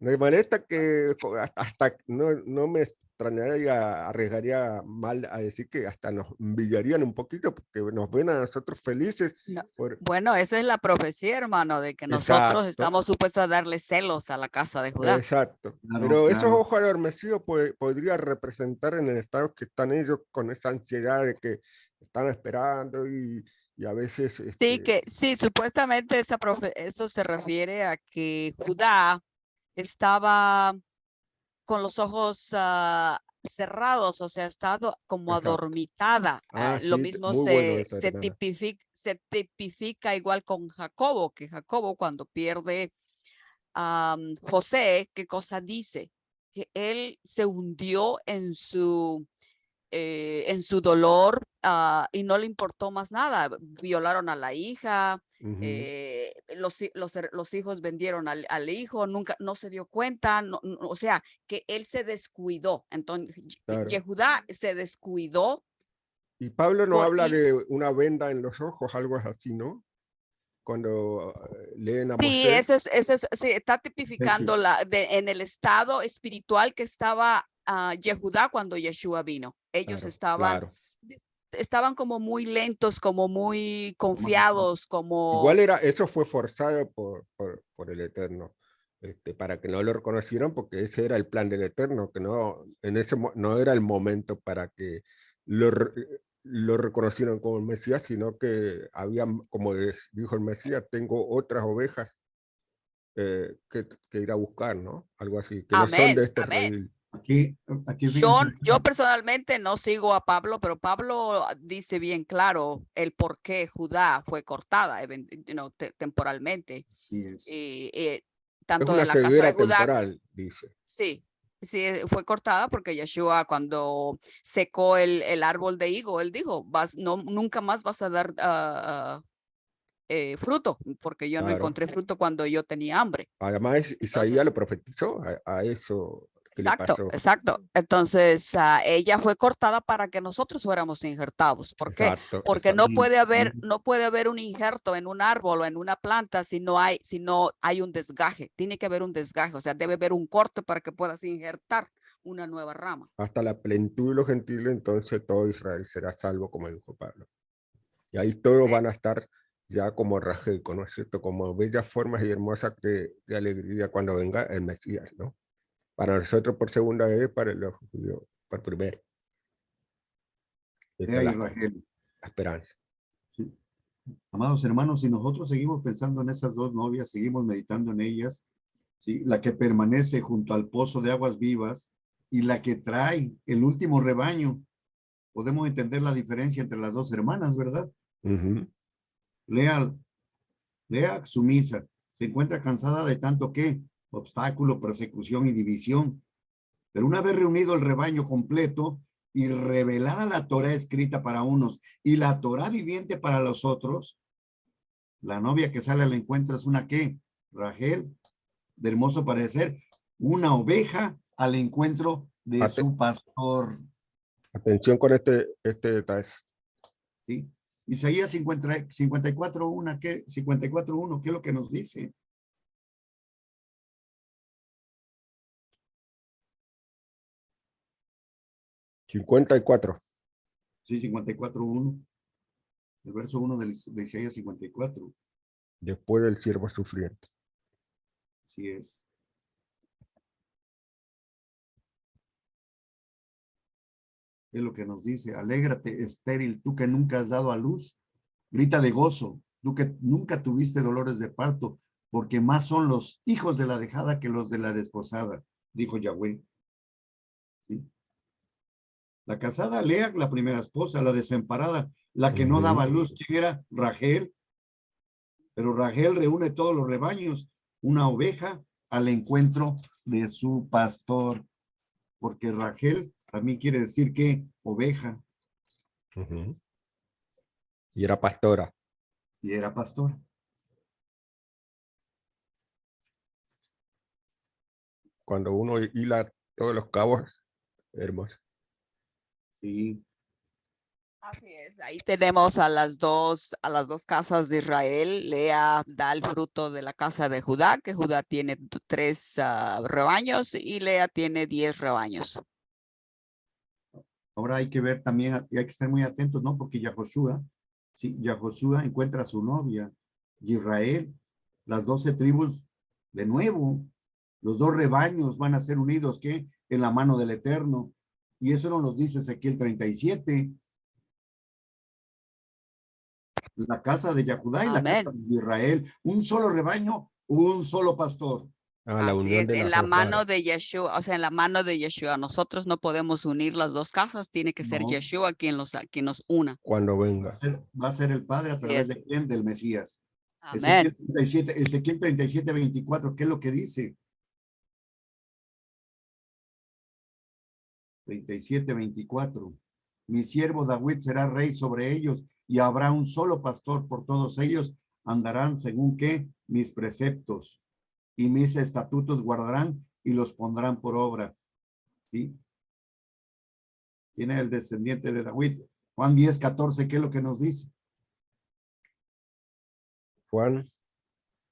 C: Me molesta que hasta no me extrañaría, arriesgaría mal a decir que hasta nos envidiarían un poquito porque nos ven a nosotros felices.
G: No,
C: Por...
G: Bueno, esa es la profecía, hermano, de que nosotros
C: Exacto,
G: estamos supuestos a darle celos a la casa de Judá.
C: exacto.
B: Claro,
C: Pero esos
B: claro.
C: ojos adormecidos podría representar en el estado que están ellos con esa ansiedad de que están esperando y a veces...
G: Sí, supuestamente eso se refiere a que Judá estaba con los ojos cerrados, o sea, estado como
C: Exacto.
G: adormitada. Lo
C: Sí,
G: mismo
C: muy bueno eso,
G: se
C: hermana.
G: tipifica igual con Jacobo, que Jacobo cuando pierde a José, ¿qué cosa dice? Que él se hundió en su dolor y no le importó más nada. Violaron a la hija, los hijos vendieron al hijo, nunca, no se dio cuenta, o sea, que él se descuidó. Entonces,
C: Claro.
G: Yehudá se descuidó.
C: Y Pablo no habla
G: Y
C: de una venda en los ojos, algo así, ¿no? Cuando leen a
G: sí,
C: Moisés.
G: sí, está tipificando
B: Sí.
G: en el estado espiritual que estaba Yehudá cuando Yeshua vino. Ellos
C: Claro.
G: estaban como muy lentos, como muy confiados, como...
C: Igual eso fue forzado por el Eterno, para que no lo reconocieran, porque ese era el plan del Eterno, que no era el momento para que lo reconocieran como el Mesías, sino que había, como dijo el Mesías, tengo otras ovejas que ir a buscar, ¿no? Algo así, que no son de
G: Amén,
C: este redil.
B: Aquí fíjense.
G: Yo personalmente no sigo a Pablo, pero Pablo dice bien claro el por qué Judá fue cortada temporalmente.
B: Así es.
C: Es
G: Tanto
C: una
G: en la casa de
C: ceguera
G: Judá,
C: temporal, dice.
G: sí, fue cortada porque Yeshua cuando secó el árbol de higo, él dijo, nunca más vas a dar fruto, porque yo no
C: Claro.
G: encontré fruto cuando yo tenía hambre.
C: Además, Isaías
G: Entonces,
C: lo profetizó a eso que le
G: exacto,
C: pasó.
G: exacto. Entonces, ella fue cortada para que nosotros fuéramos injertados. ¿Por qué?
C: Exacto,
G: Porque
C: exacto.
G: no puede haber un injerto en un árbol o en una planta si no hay un desgaje. Tiene que haber un desgaje, o sea, debe haber un corte para que puedas injertar una nueva rama.
C: Hasta la plenitud de los gentiles, entonces todo Israel será salvo, como dijo Pablo. Y ahí todos van a estar ya como Rachel, ¿no es cierto? Como bellas formas y hermosas de alegría cuando venga el Mesías, ¿no? Para nosotros por segunda vez, para los judíos por primera. Esa es la esperanza.
B: Sí. Amados hermanos, si nosotros seguimos pensando en esas dos novias, seguimos meditando en ellas, ¿sí? La que permanece junto al pozo de aguas vivas y la que trae el último rebaño, podemos entender la diferencia entre las dos hermanas, ¿verdad? Lea, sumisa, se encuentra cansada de tanto que obstáculo, persecución y división. Pero una vez reunido el rebaño completo y revelada la Torá escrita para unos y la Torá viviente para los otros, la novia que sale al encuentro es una ¿qué? Rachel, de hermoso parecer, una oveja al encuentro de su pastor.
C: Atención con este detalle.
B: ¿Sí? Isaías 54:1, ¿qué? 54:1, ¿qué es lo que nos dice?
C: $54.
B: Sí, 54:1. El verso 1 de Isaías 54.
C: Después del siervo sufriente.
B: Así es. Es lo que nos dice. Alégrate, estéril, tú que nunca has dado a luz. Grita de gozo, nunca tuviste dolores de parto, porque más son los hijos de la dejada que los de la desposada, dijo Yahweh. ¿Sí? La casada, Lea, la primera esposa, la desamparada, la que no daba luz, ¿quién era? Rachel. Pero Rachel reúne todos los rebaños, una oveja al encuentro de su pastor, porque Rachel también quiere decir que oveja.
C: Y era pastora.
B: Y era pastor.
C: Cuando uno hila todos los cabos, hermoso.
B: Sí.
G: Así es, ahí tenemos a las dos casas de Israel. Lea da el fruto de la casa de Judá, que Judá tiene 3 rebaños y Lea tiene 10 rebaños.
B: Ahora hay que ver también, y hay que estar muy atentos, ¿no? Porque Yahoshua, sí, Yahoshua encuentra a su novia, Israel, las 12 tribus, de nuevo, los 2 rebaños van a ser unidos, ¿qué? En la mano del Eterno. Y eso nos lo dice Ezequiel 37. La casa de Yahudá y la casa
G: Amén.
B: de Israel, un solo rebaño, un solo pastor.
C: Ah, la
G: Así
C: unión
G: es,
C: de
G: en
C: las
G: la
C: dos
G: mano
C: varas.
G: de Yeshua, o sea, en la mano de Yeshua. Nosotros no podemos unir las dos casas, tiene que ser
B: No,
G: Yeshua quien nos una.
C: Cuando venga.
B: va a ser el Padre a
G: Así
B: través
G: es.
B: de quién, del Mesías.
G: Amén.
B: Ezequiel 37, 24, ¿qué es lo que dice? 37, 24. Mi siervo David será rey sobre ellos y habrá un solo pastor por todos ellos. Andarán según qué, mis preceptos y mis estatutos guardarán y los pondrán por obra. ¿Sí? Tiene el descendiente de David. Juan 10, 14, ¿qué es lo que nos dice?
C: Juan,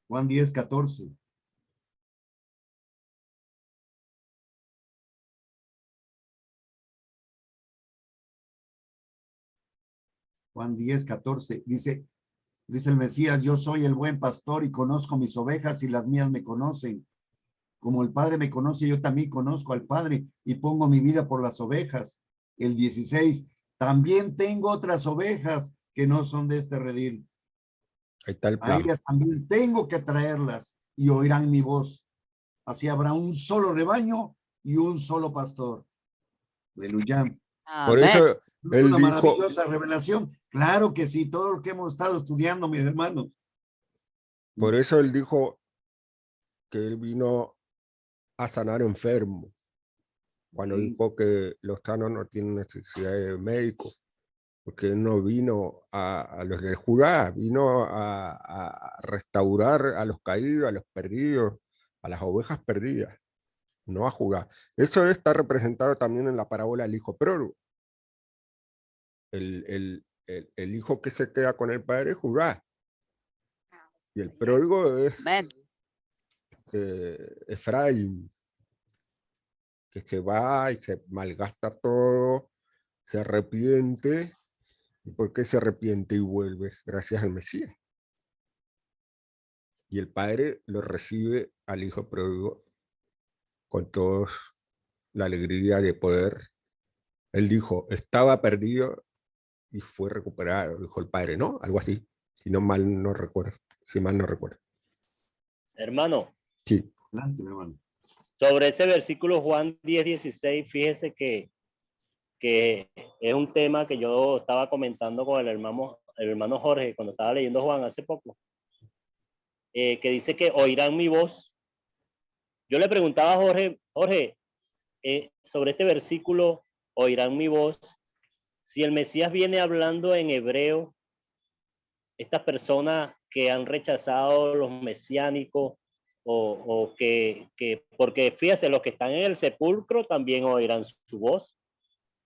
B: Juan 10, 14. Juan 10, 14. Dice el Mesías, yo soy el buen pastor y conozco mis ovejas y las mías me conocen. Como el Padre me conoce, yo también conozco al Padre y pongo mi vida por las ovejas. El 16, también tengo otras ovejas que no son de este redil.
C: ahí está el
B: A
C: plan.
B: ellas también tengo que traerlas y oirán mi voz. Así habrá un solo rebaño y un solo pastor. Aleluya.
C: Por
G: Amén.
C: eso él
B: Una
C: dijo,
B: maravillosa revelación. Claro que sí, todo lo que hemos estado estudiando, mis hermanos.
C: por eso él dijo que él vino a sanar enfermos. Cuando
B: Sí.
C: dijo que los sanos no tienen necesidad de médico, porque él no vino a los de Judá, vino a restaurar a los caídos, a los perdidos, a las ovejas perdidas, no a Judá. Eso está representado también en la parábola del hijo pródigo. El hijo que se queda con el padre es Judá, y el pródigo es
G: Amén.
C: Efraín, que se va y se malgasta todo, se arrepiente. ¿Y por qué se arrepiente y vuelve? Gracias al Mesías. Y el padre lo recibe al hijo pródigo con toda la alegría de poder. Él dijo, estaba perdido y fue recuperado, dijo el padre, ¿no? Algo así, si no mal no recuerdo, si mal no recuerdo.
F: Hermano,
C: Sí.
B: Adelante, mi hermano.
F: sobre ese versículo Juan 10, 16, fíjese que es un tema que yo estaba comentando con el hermano Jorge cuando estaba leyendo Juan hace poco, que dice que oirán mi voz. Yo le preguntaba a Jorge, sobre este versículo, oirán mi voz. Si el Mesías viene hablando en hebreo, estas personas que han rechazado los mesiánicos, o que, porque fíjate, los que están en el sepulcro también oirán su voz.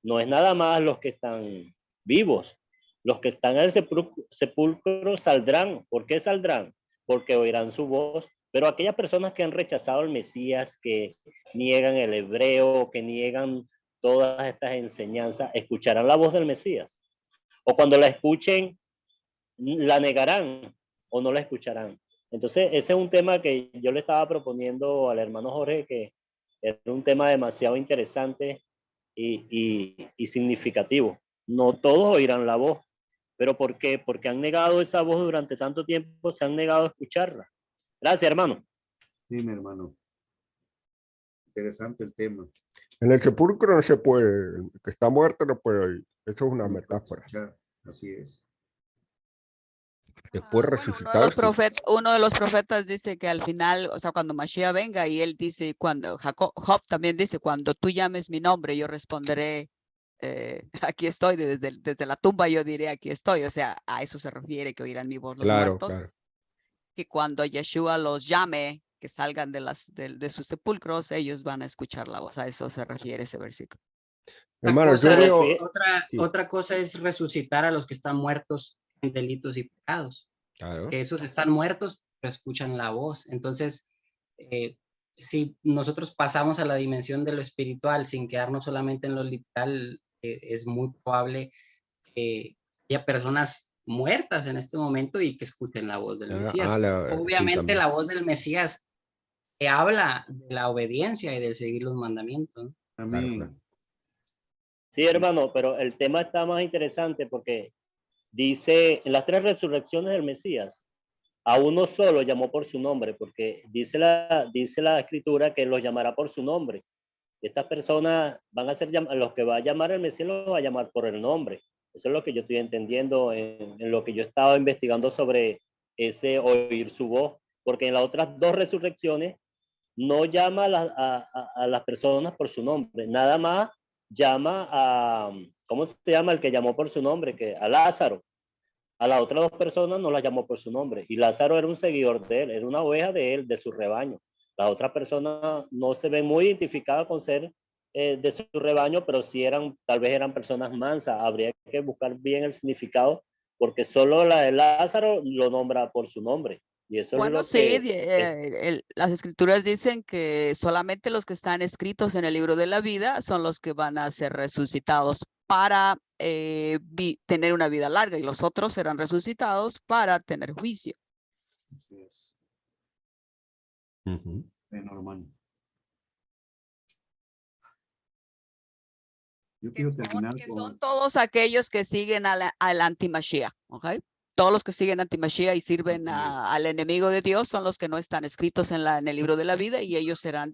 F: No es nada más los que están vivos. Los que están en el sepulcro saldrán. ¿Por qué saldrán? Porque oirán su voz. Pero aquellas personas que han rechazado al Mesías, que niegan el hebreo, que niegan todas estas enseñanzas, escucharán la voz del Mesías. O cuando la escuchen, la negarán o no la escucharán. Entonces, ese es un tema que yo le estaba proponiendo al hermano Jorge, que era un tema demasiado interesante y significativo. No todos oirán la voz, ¿Pero por qué? Porque han negado esa voz durante tanto tiempo, se han negado a escucharla. Gracias, hermano.
B: Sí, mi hermano. Interesante el tema.
C: En el sepulcro no se puede, el que está muerto no puede oír. Eso es una
B: No puede
C: metáfora.
B: escuchar. Así es.
C: Después
G: Bueno,
C: resucitado. Sí.
G: uno de los profetas dice que al final, o sea, cuando Mashiach venga, y él dice, cuando Job también dice, cuando tú llames mi nombre, yo responderé, aquí estoy, desde la tumba yo diré, aquí estoy. O sea, a eso se refiere, que oirán mi voz los
C: Claro,
G: muertos,
C: claro.
G: que cuando Yeshua los llame, que salgan de sus sepulcros, ellos van a escuchar la voz. A eso se refiere ese versículo.
C: Hermano, yo
A: cosa,
C: veo. Sí.
A: otra cosa es resucitar a los que están muertos en delitos y pecados.
C: Claro.
A: Que esos están muertos, pero escuchan la voz. Entonces, si nosotros pasamos a la dimensión de lo espiritual sin quedarnos solamente en lo literal, es muy probable que haya personas muertas en este momento y que escuchen la voz del Mesías.
C: Sí,
A: Obviamente
C: también.
A: la voz del Mesías que habla de la obediencia y del seguir los mandamientos, ¿no?
B: Amén.
C: Claro.
F: Sí, hermano, pero el tema está más interesante porque dice, en las 3 resurrecciones del Mesías, a uno solo llamó por su nombre, porque dice la escritura que los llamará por su nombre. Estas personas van a ser, los que va a llamar el Mesías los va a llamar por el nombre. Eso es lo que yo estoy entendiendo en lo que yo he estado investigando sobre ese oír su voz, porque en las otras 2 resurrecciones no llama a las personas por su nombre, nada más llama a, ¿cómo se llama el que llamó por su nombre? A Lázaro. A las otras 2 personas no las llamó por su nombre. Y Lázaro era un seguidor de él, era una oveja de él, de su rebaño. Las otras personas no se ven muy identificadas con ser de su rebaño, pero sí tal vez eran personas mansas. Habría que buscar bien el significado, porque solo la de Lázaro lo nombra por su nombre. Y eso
G: Bueno,
F: es lo
G: sí,
F: que
G: las escrituras dicen que solamente los que están escritos en el libro de la vida son los que van a ser resucitados para tener una vida larga, y los otros serán resucitados para tener juicio.
B: Así es.
C: Ujú.
B: Bueno, hermano. Yo quiero terminar
G: Que
B: con...
G: son todos aquellos que siguen al anti-Mashiach, ¿ok? Todos los que siguen anti-Mashiach y sirven
B: Así es.
G: al enemigo de Dios son los que no están escritos en el libro de la vida, y ellos serán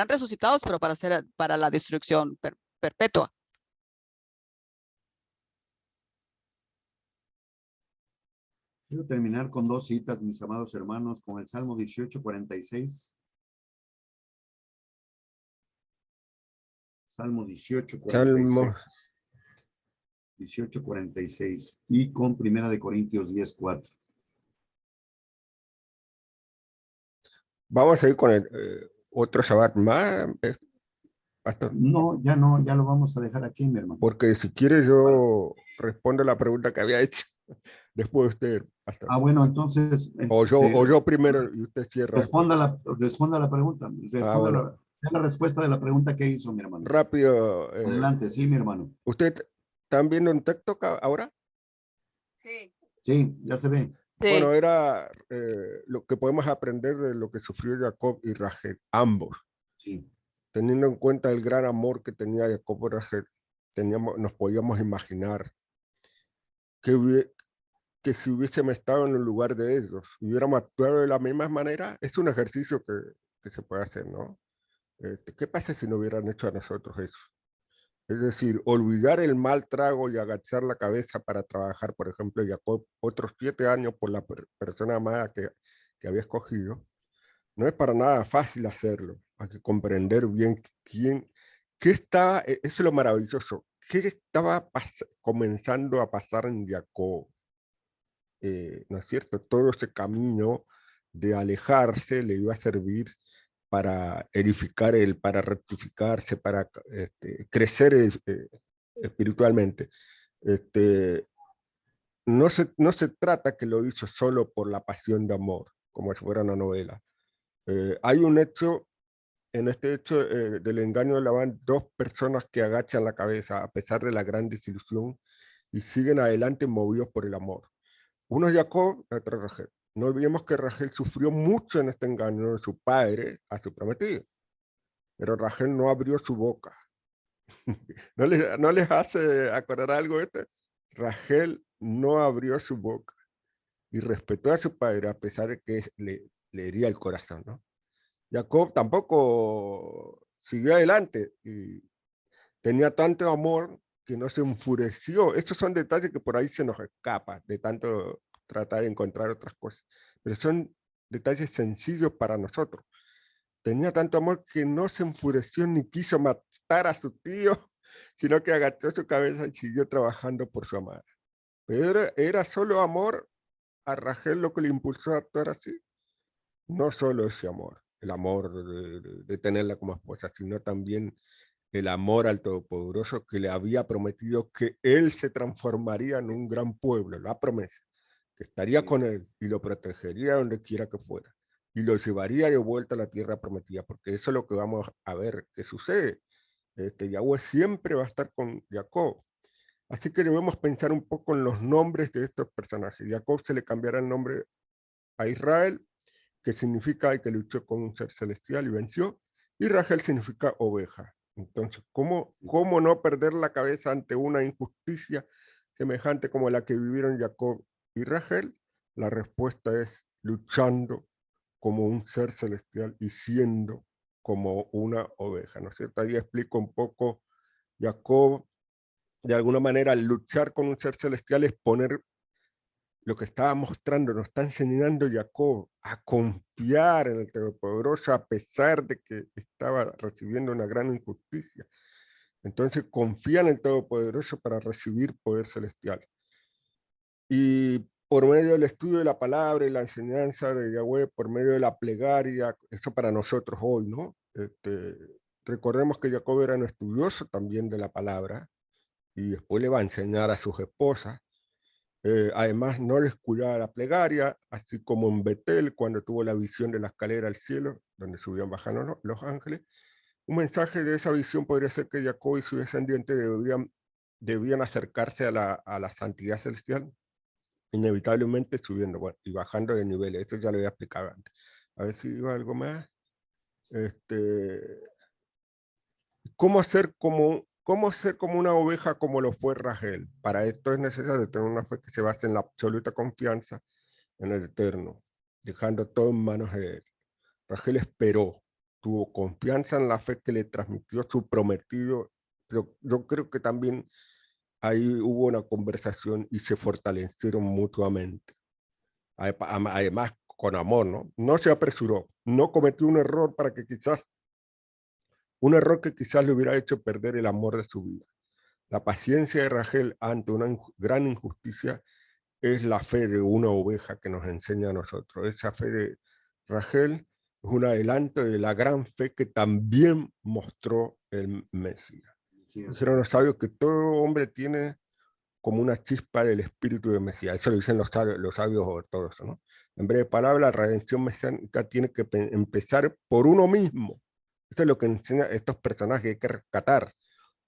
G: resucitados, pero para la destrucción perpetua.
B: Quiero terminar con 2 citas, mis amados hermanos, con el Salmo 18:46. Salmo 18:46. 18:46 y con Primera de Corintios 10:4.
C: Vamos a ir con el otro Shabbat más, pastor.
B: No, ya lo vamos a dejar aquí, mi hermano.
C: Porque si quiere yo respondo la pregunta que había hecho después de usted, pastor.
B: Bueno, entonces...
C: O yo primero y usted cierra.
B: Responda la pregunta.
C: Bueno.
B: La respuesta de la pregunta que hizo, mi hermano.
C: Rápido.
B: Adelante, sí, mi hermano.
C: ¿Usted están viendo un TikTok ahora?
G: Sí.
B: Sí, ya se ve.
G: Sí.
C: Bueno, era lo que podemos aprender de lo que sufrió Jacob y Rachel, ambos.
B: Sí.
C: Teniendo en cuenta el gran amor que tenía Jacob y Rachel, nos podíamos imaginar que si hubiésemos estado en el lugar de ellos, hubiéramos actuado de la misma manera. Es un ejercicio que se puede hacer, ¿no? ¿Qué pasa si no hubieran hecho a nosotros eso? Es decir, olvidar el mal trago y agachar la cabeza para trabajar, por ejemplo, Jacob, otros 7 años por la persona amada que había escogido. No es para nada fácil hacerlo. Hay que comprender bien qué estaba, eso es lo maravilloso, qué estaba comenzando a pasar en Jacob. ¿No es cierto? Todo ese camino de alejarse le iba a servir para edificar él, para rectificarse, para crecer espiritualmente. No se trata que lo hizo solo por la pasión de amor, como si fuera una novela. Hay un hecho, en este hecho del engaño de Labán, 2 personas que agachan la cabeza a pesar de la gran desilusión y siguen adelante movidos por el amor. Uno es Jacob, la otra es Rachel. No olvidemos que Rachel sufrió mucho en este engaño de su padre a su prometido, pero Rachel no abrió su boca. ¿No les hace acordar algo este? Rachel no abrió su boca y respetó a su padre a pesar de que le hería el corazón, ¿no? Jacob tampoco siguió adelante y tenía tanto amor que no se enfureció. Estos son detalles que por ahí se nos escapan de tanto tratar de encontrar otras cosas, pero son detalles sencillos para nosotros. Tenía tanto amor que no se enfureció ni quiso matar a su tío, sino que agachó su cabeza y siguió trabajando por su amada. Pero era solo amor a Rachel lo que le impulsó a actuar así. No solo ese amor, el amor de tenerla como esposa, sino también el amor al Todopoderoso que le había prometido que él se transformaría en un gran pueblo, la promesa, que estaría con él y lo protegería donde quiera que fuera y lo llevaría de vuelta a la tierra prometida, porque eso es lo que vamos a ver que sucede. Yahweh siempre va a estar con Jacob. Así que debemos pensar un poco en los nombres de estos personajes. Jacob se le cambiará el nombre a Israel, que significa el que luchó con un ser celestial y venció, y Rachel significa oveja. Entonces, ¿cómo no perder la cabeza ante una injusticia semejante como la que vivieron Jacob y Rachel? La respuesta es luchando como un ser celestial y siendo como una oveja, ¿no es cierto? Ahí explico un poco, Jacob, de alguna manera, al luchar con un ser celestial es poner lo que estaba mostrando, nos está enseñando Jacob a confiar en el Todopoderoso a pesar de que estaba recibiendo una gran injusticia. Entonces confía en el Todopoderoso para recibir poder celestial. Y por medio del estudio de la palabra y la enseñanza de Yahweh, por medio de la plegaria, eso para nosotros hoy, ¿no? Recordemos que Jacob era un estudioso también de la palabra y después le va a enseñar a sus esposas. Además, no descuidaba la plegaria, así como en Betel, cuando tuvo la visión de la escalera al cielo, donde subían bajando los ángeles. Un mensaje de esa visión podría ser que Jacob y su descendiente debían acercarse a la santidad celestial, inevitablemente subiendo y bajando de niveles. Esto ya lo había explicado antes. A ver si digo algo más. ¿Cómo ser como una oveja como lo fue Rachel? Para esto es necesario tener una fe que se base en la absoluta confianza en el Eterno, dejando todo en manos de él. Rachel esperó, tuvo confianza en la fe que le transmitió su prometido. Yo creo que también ahí hubo una conversación y se fortalecieron mutuamente. Además, con amor, ¿no? No se apresuró, no cometió un error que quizás le hubiera hecho perder el amor de su vida. La paciencia de Rachel ante una gran injusticia es la fe de una oveja que nos enseña a nosotros. Esa fe de Rachel es un adelanto de la gran fe que también mostró el Mesías. Dijeron los sabios que todo hombre tiene como una chispa del espíritu del Mesías. Eso lo dicen los sabios ortodoxos, ¿no? En breve palabra, la redención mesiánica tiene que empezar por uno mismo. Eso es lo que enseñan estos personajes que hay que rescatar.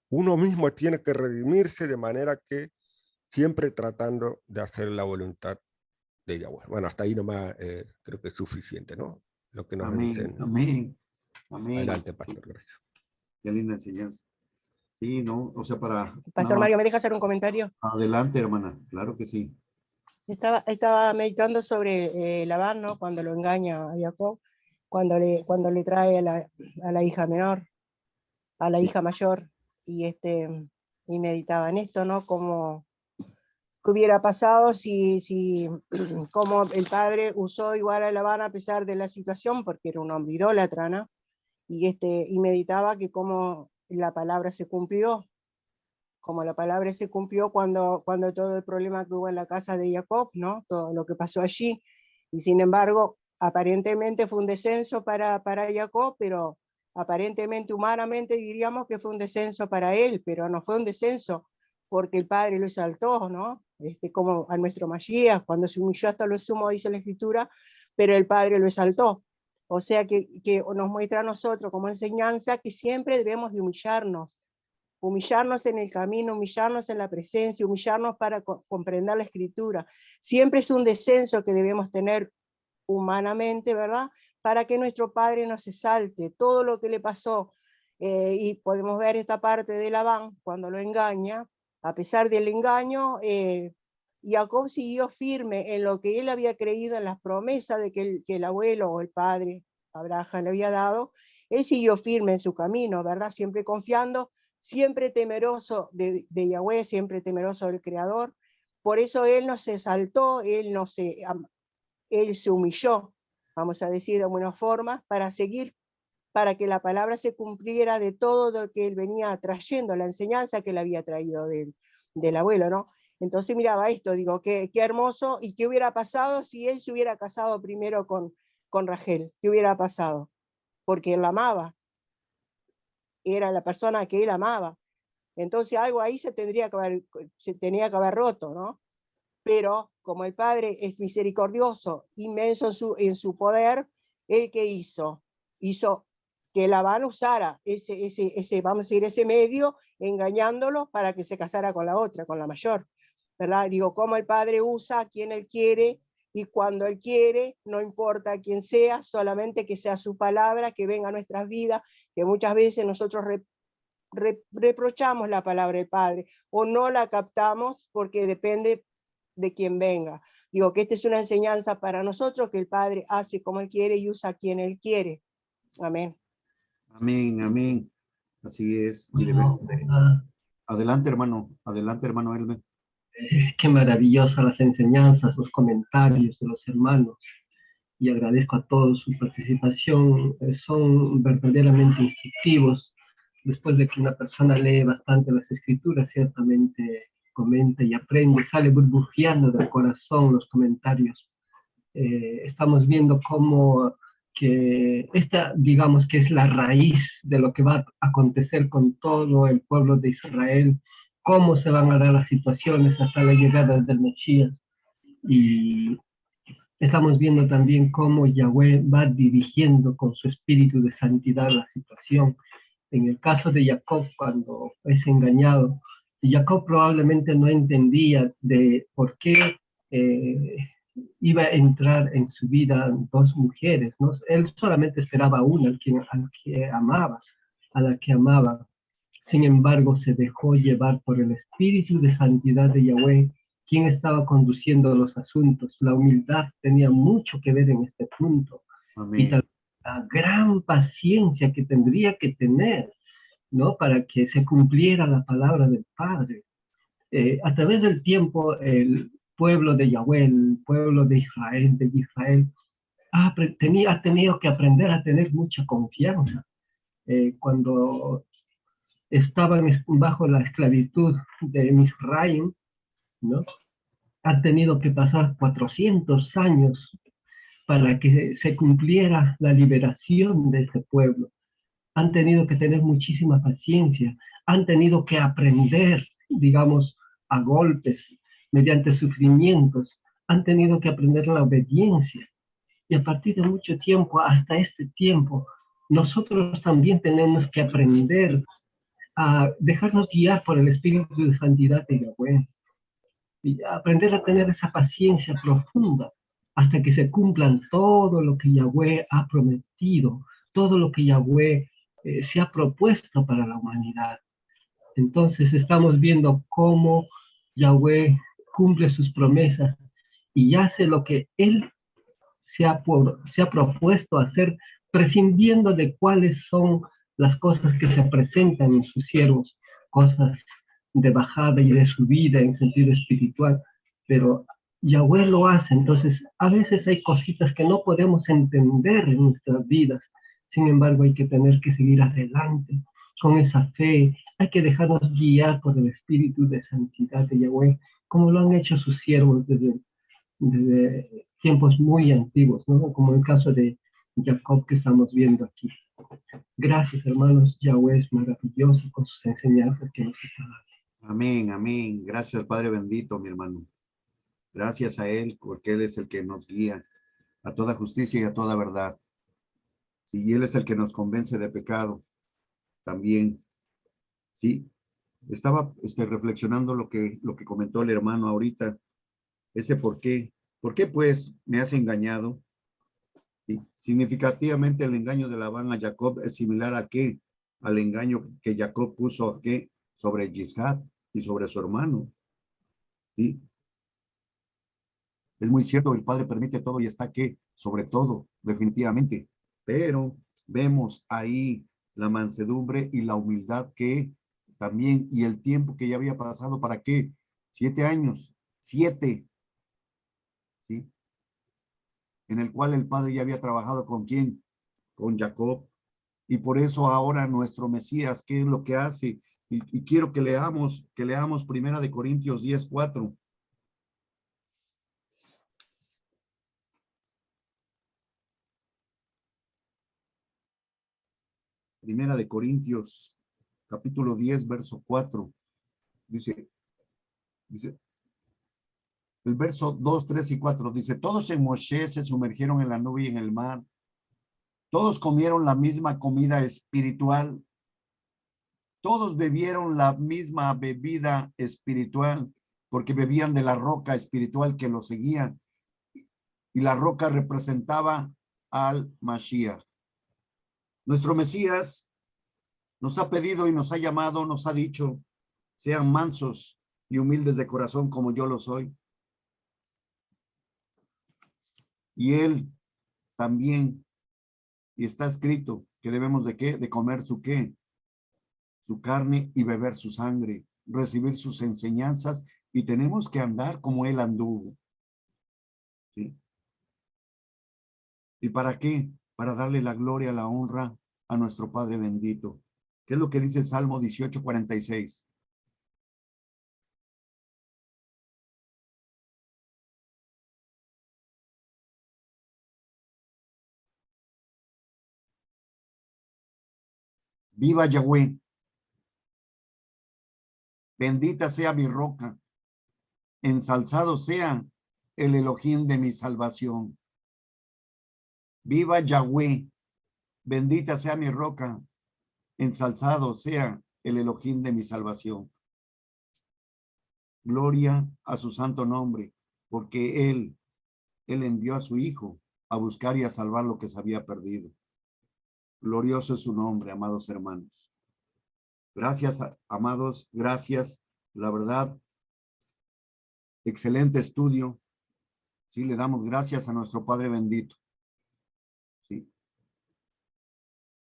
C: Uno mismo tiene que redimirse de manera que siempre tratando de hacer la voluntad de Yahweh. Bueno, hasta ahí nomás creo que es suficiente, ¿no? Lo que nos enseña.
B: Amén. Amén.
C: Adelante, pastor. Gracias.
B: Qué linda enseñanza. Sí, ¿no? O sea,
D: Pastor Mario, ¿me deja hacer un comentario?
B: Adelante, hermana. Claro que sí.
D: Estaba meditando sobre Labán, ¿no? Cuando lo engaña a Jacob, cuando le trae a la hija menor, a la hija mayor, y meditaba en esto, ¿no? Como qué hubiera pasado si como el padre usó igual a Labán a pesar de la situación, porque era un hombre idólatra, ¿no? Y meditaba que como la palabra se cumplió, como la palabra se cumplió cuando todo el problema que hubo en la casa de Jacob, ¿no? Todo lo que pasó allí, y sin embargo, aparentemente fue un descenso para Jacob, pero aparentemente, humanamente diríamos que fue un descenso para él, pero no fue un descenso porque el Padre lo exaltó, ¿no? Como a nuestro Mashiach, cuando se humilló hasta lo sumo, dice la Escritura, pero el Padre lo exaltó. O sea que nos muestra a nosotros como enseñanza que siempre debemos de humillarnos en el camino, humillarnos en la presencia, humillarnos para comprender la Escritura. Siempre es un descenso que debemos tener humanamente, ¿verdad? Para que nuestro Padre no se salte todo lo que le pasó. Y podemos ver esta parte de Labán, cuando lo engaña, A pesar del engaño, Jacob siguió firme en lo que él había creído, en las promesas de que el abuelo o el padre Abraham le había dado. Él siguió firme en su camino, ¿verdad? Siempre confiando, siempre temeroso de Yahweh, siempre temeroso del Creador. Por eso él no se exaltó, él se humilló, vamos a decir de alguna forma, para seguir, para que la palabra se cumpliera de todo lo que él venía trayendo, la enseñanza que él había traído del abuelo, ¿no? Entonces miraba esto, digo, qué hermoso, y qué hubiera pasado si él se hubiera casado primero con Rachel, qué hubiera pasado, porque él la amaba, era la persona que él amaba. Entonces algo ahí se tenía que haber roto, ¿no? Pero como el Padre es misericordioso, inmenso en su poder, ¿él qué hizo? Hizo que Labán usara vamos a decir, ese medio, engañándolo para que se casara con la otra, con la mayor, ¿verdad? Digo, como el Padre usa a quien él quiere, y cuando él quiere, no importa quién sea, solamente que sea su palabra, que venga a nuestras vidas, que muchas veces nosotros reprochamos la palabra del Padre, o no la captamos porque depende de quien venga. Digo que esta es una enseñanza para nosotros, que el Padre hace como él quiere y usa a quien él quiere. Amén.
B: Amén, amén. Así es. Y
H: Bueno,
B: adelante, hermano Elmer.
H: qué maravillosas las enseñanzas, los comentarios de los hermanos. Y agradezco a todos su participación. Son verdaderamente instructivos. Después de que una persona lee bastante las escrituras, ciertamente comenta y aprende, sale burbujeando del corazón los comentarios. Estamos viendo cómo que esta, digamos que es la raíz de lo que va a acontecer con todo el pueblo de Israel, cómo se van a dar las situaciones hasta la llegada del Mesías. Y estamos viendo también cómo Yahweh va dirigiendo con su espíritu de santidad la situación. En el caso de Jacob, cuando es engañado, Jacob probablemente no entendía de por qué iba a entrar en su vida dos mujeres, ¿no? Él solamente esperaba una, a la que amaba. Sin embargo, se dejó llevar por el espíritu de santidad de Yahweh, quien estaba conduciendo los asuntos. La humildad tenía mucho que ver en este punto.
B: Amén.
H: Y también la gran paciencia que tendría que tener, ¿no? Para que se cumpliera la palabra del Padre. A través del tiempo, el pueblo de Yahweh, el pueblo de Israel ha tenido que aprender a tener mucha confianza. Cuando estaban bajo la esclavitud de Misraim, ¿no? Han tenido que pasar 400 años para que se cumpliera la liberación de ese pueblo. Han tenido que tener muchísima paciencia, han tenido que aprender, digamos, a golpes, mediante sufrimientos, han tenido que aprender la obediencia. Y a partir de mucho tiempo, hasta este tiempo, nosotros también tenemos que aprender a dejarnos guiar por el espíritu de santidad de Yahweh y aprender a tener esa paciencia profunda hasta que se cumplan todo lo que Yahweh ha prometido, todo lo que Yahweh se ha propuesto para la humanidad. Entonces estamos viendo cómo Yahweh cumple sus promesas y hace lo que Él se ha propuesto hacer, prescindiendo de cuáles son las cosas que se presentan en sus siervos, cosas de bajada y de subida en sentido espiritual, pero Yahweh lo hace. Entonces a veces hay cositas que no podemos entender en nuestras vidas, sin embargo hay que tener que seguir adelante con esa fe, hay que dejarnos guiar por el espíritu de santidad de Yahweh, como lo han hecho sus siervos desde tiempos muy antiguos, ¿no? Como el caso de Jacob que estamos viendo aquí. Gracias, hermanos. Yahweh es maravilloso con sus enseñanzas que nos está dando.
B: Amén, amén. Gracias al Padre bendito, mi hermano. Gracias a Él, porque Él es el que nos guía a toda justicia y a toda verdad. Sí, y Él es el que nos convence de pecado también. Sí, estaba reflexionando lo que comentó el hermano ahorita, ese por qué. ¿Por qué pues me has engañado? ¿Sí? Significativamente el engaño de Labán a Jacob es similar a qué? Al engaño que Jacob puso ¿qué? Sobre Yiscad, y sobre su hermano. ¿Sí? Es muy cierto, el Padre permite todo y está que sobre todo, definitivamente. Pero vemos ahí la mansedumbre y la humildad que también, y el tiempo que ya había pasado, ¿para qué? 7 años, 7, ¿sí? En el cual el Padre ya había trabajado ¿con quién? Con Jacob. Y por eso ahora nuestro Mesías, ¿qué es lo que hace? Y quiero que leamos Primera de Corintios 10:4. Primera de Corintios, capítulo 10, verso 4. Dice, el verso 2, 3 y 4, dice, todos en Moshe se sumergieron en la nube y en el mar. Todos comieron la misma comida espiritual. Todos bebieron la misma bebida espiritual, porque bebían de la roca espiritual que los seguía. Y la roca representaba al Mashiach. Nuestro Mesías nos ha pedido y nos ha llamado, nos ha dicho, sean mansos y humildes de corazón como yo lo soy. Y él también, y está escrito que debemos de qué, de comer su qué, su carne y beber su sangre, recibir sus enseñanzas y tenemos que andar como él anduvo. ¿Sí? ¿Y para qué? Para darle la gloria, la honra a nuestro Padre bendito. ¿Qué es lo que dice el Salmo 18:46? Viva Yahweh. Bendita sea mi roca. Ensalzado sea el Elohim de mi salvación. Viva Yahweh. Bendita sea mi roca. Ensalzado sea el Elohim de mi salvación. Gloria a su santo nombre, porque él envió a su Hijo a buscar y a salvar lo que se había perdido. Glorioso es su nombre, amados hermanos. Gracias, amados, gracias. La verdad, excelente estudio. Sí, le damos gracias a nuestro Padre bendito. Sí.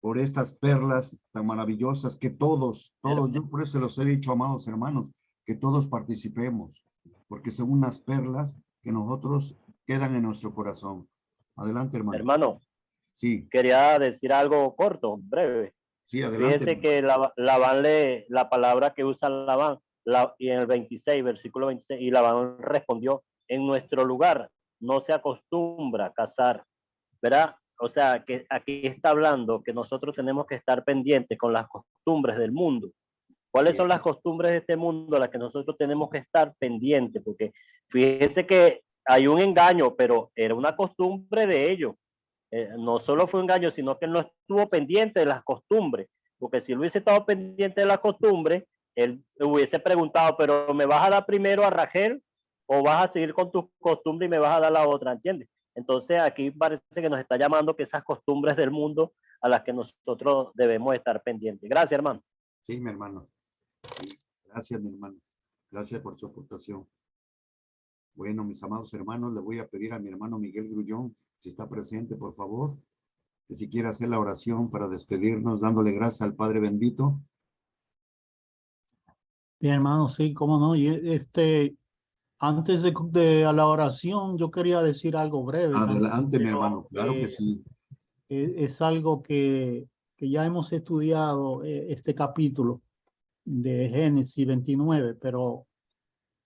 B: Por estas perlas tan maravillosas que todos, yo por eso los he dicho, amados hermanos, que todos participemos, porque son unas perlas que nosotros quedan en nuestro corazón. Adelante, hermano.
F: Hermano,
B: sí,
F: quería decir algo corto, breve.
B: Sí, adelante.
F: Fíjense que Labán lee la palabra que usa Labán, y en el 26, versículo 26, y Labán respondió, en nuestro lugar no se acostumbra a cazar, ¿verdad? O sea, que aquí está hablando que nosotros tenemos que estar pendientes con las costumbres del mundo. ¿Cuáles son las costumbres de este mundo a las que nosotros tenemos que estar pendientes? Porque fíjense que hay un engaño, pero era una costumbre de ellos. No solo fue un engaño, sino que él no estuvo pendiente de las costumbres, porque si él hubiese estado pendiente de las costumbres, él hubiese preguntado, pero ¿me vas a dar primero a Rachel o vas a seguir con tus costumbres y me vas a dar la otra? ¿Entiendes? Entonces aquí parece que nos está llamando que esas costumbres del mundo a las que nosotros debemos estar pendientes. Gracias, hermano.
B: Sí, mi hermano. Sí, gracias, mi hermano. Gracias por su aportación. Bueno, mis amados hermanos, le voy a pedir a mi hermano Miguel Grullón, si está presente, por favor, que si quiere hacer la oración para despedirnos, dándole gracias al Padre bendito.
I: Bien, hermano, sí, cómo no. Y antes de la oración, yo quería decir algo breve.
B: Adelante, mi hermano, claro que sí.
I: Es algo que ya hemos estudiado, este capítulo de Génesis 29, pero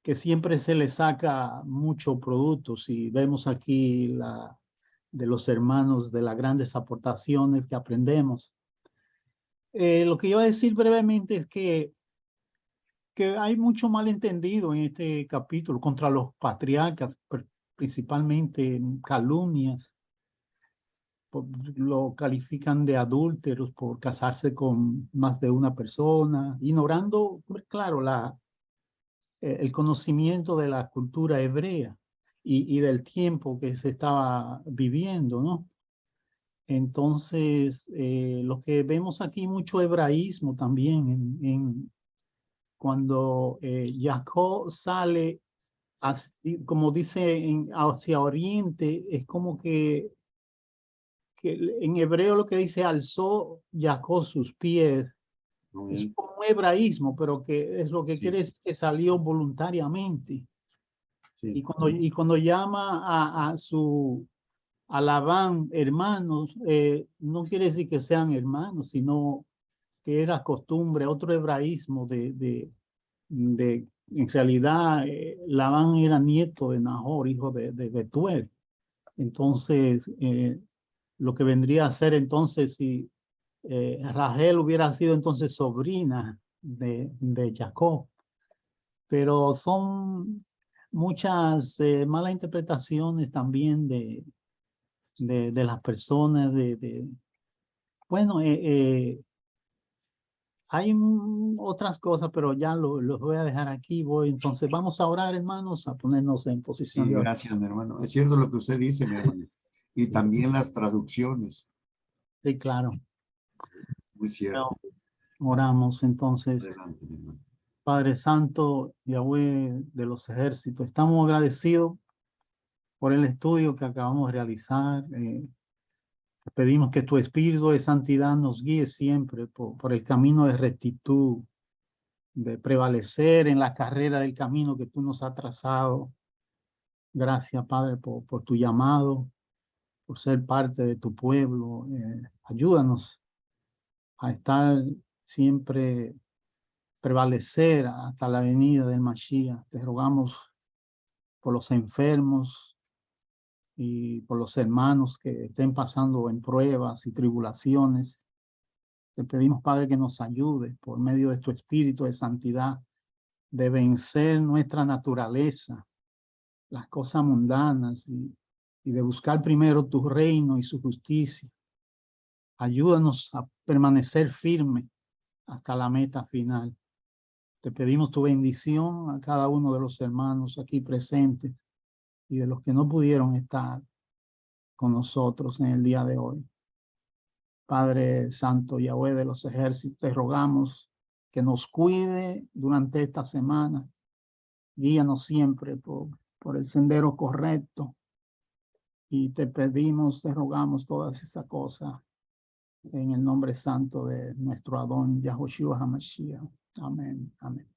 I: que siempre se le saca mucho producto. Si vemos aquí de los hermanos, de las grandes aportaciones que aprendemos. Lo que yo voy a decir brevemente es que hay mucho malentendido en este capítulo contra los patriarcas, principalmente calumnias. Lo califican de adúlteros por casarse con más de una persona, ignorando, claro, el conocimiento de la cultura hebrea y del tiempo que se estaba viviendo, ¿no? Entonces, lo que vemos aquí, mucho hebraísmo también cuando Jacob sale, como dice, hacia oriente, es como que en hebreo lo que dice, alzó Jacob sus pies. Es como un hebraísmo, pero que es lo que quiere decir que salió voluntariamente.
B: Sí.
I: Y cuando llama a Labán hermanos, no quiere decir que sean hermanos, sino que era costumbre, otro hebraísmo de en realidad, Labán era nieto de Nahor, hijo de Betuel. Entonces, lo que vendría a ser entonces si Rachel hubiera sido entonces sobrina de Jacob. Pero son muchas malas interpretaciones también de las personas. Bueno, hay otras cosas, pero ya los voy a dejar aquí. Entonces vamos a orar, hermanos, a ponernos en posición
B: Sí,
I: de oración.
B: gracias, mi hermano. Es cierto lo que usted dice, mi hermano. Y también las traducciones.
I: Sí, claro.
B: Muy cierto.
I: Oramos entonces.
B: Adelante, mi hermano.
I: Padre Santo, Yahweh de los ejércitos, estamos agradecidos por el estudio que acabamos de realizar. Pedimos que tu espíritu de santidad nos guíe siempre por el camino de rectitud, de prevalecer en la carrera del camino que tú nos has trazado. Gracias, Padre, por tu llamado, por ser parte de tu pueblo. Ayúdanos a estar siempre, prevalecer hasta la venida del Mashiach. Te rogamos por los enfermos y por los hermanos que estén pasando en pruebas y tribulaciones. Te pedimos, Padre, que nos ayude por medio de tu espíritu de santidad, de vencer nuestra naturaleza, las cosas mundanas y de buscar primero tu reino y su justicia. Ayúdanos a permanecer firme hasta la meta final. Te pedimos tu bendición a cada uno de los hermanos aquí presentes y de los que no pudieron estar con nosotros en el día de hoy. Padre Santo, Yahweh de los ejércitos, te rogamos que nos cuide durante esta semana. Guíanos siempre por el sendero correcto. Y te pedimos, te rogamos todas esas cosas en el nombre santo de nuestro Adón, Yahushua HaMashiach. Amén. Amén.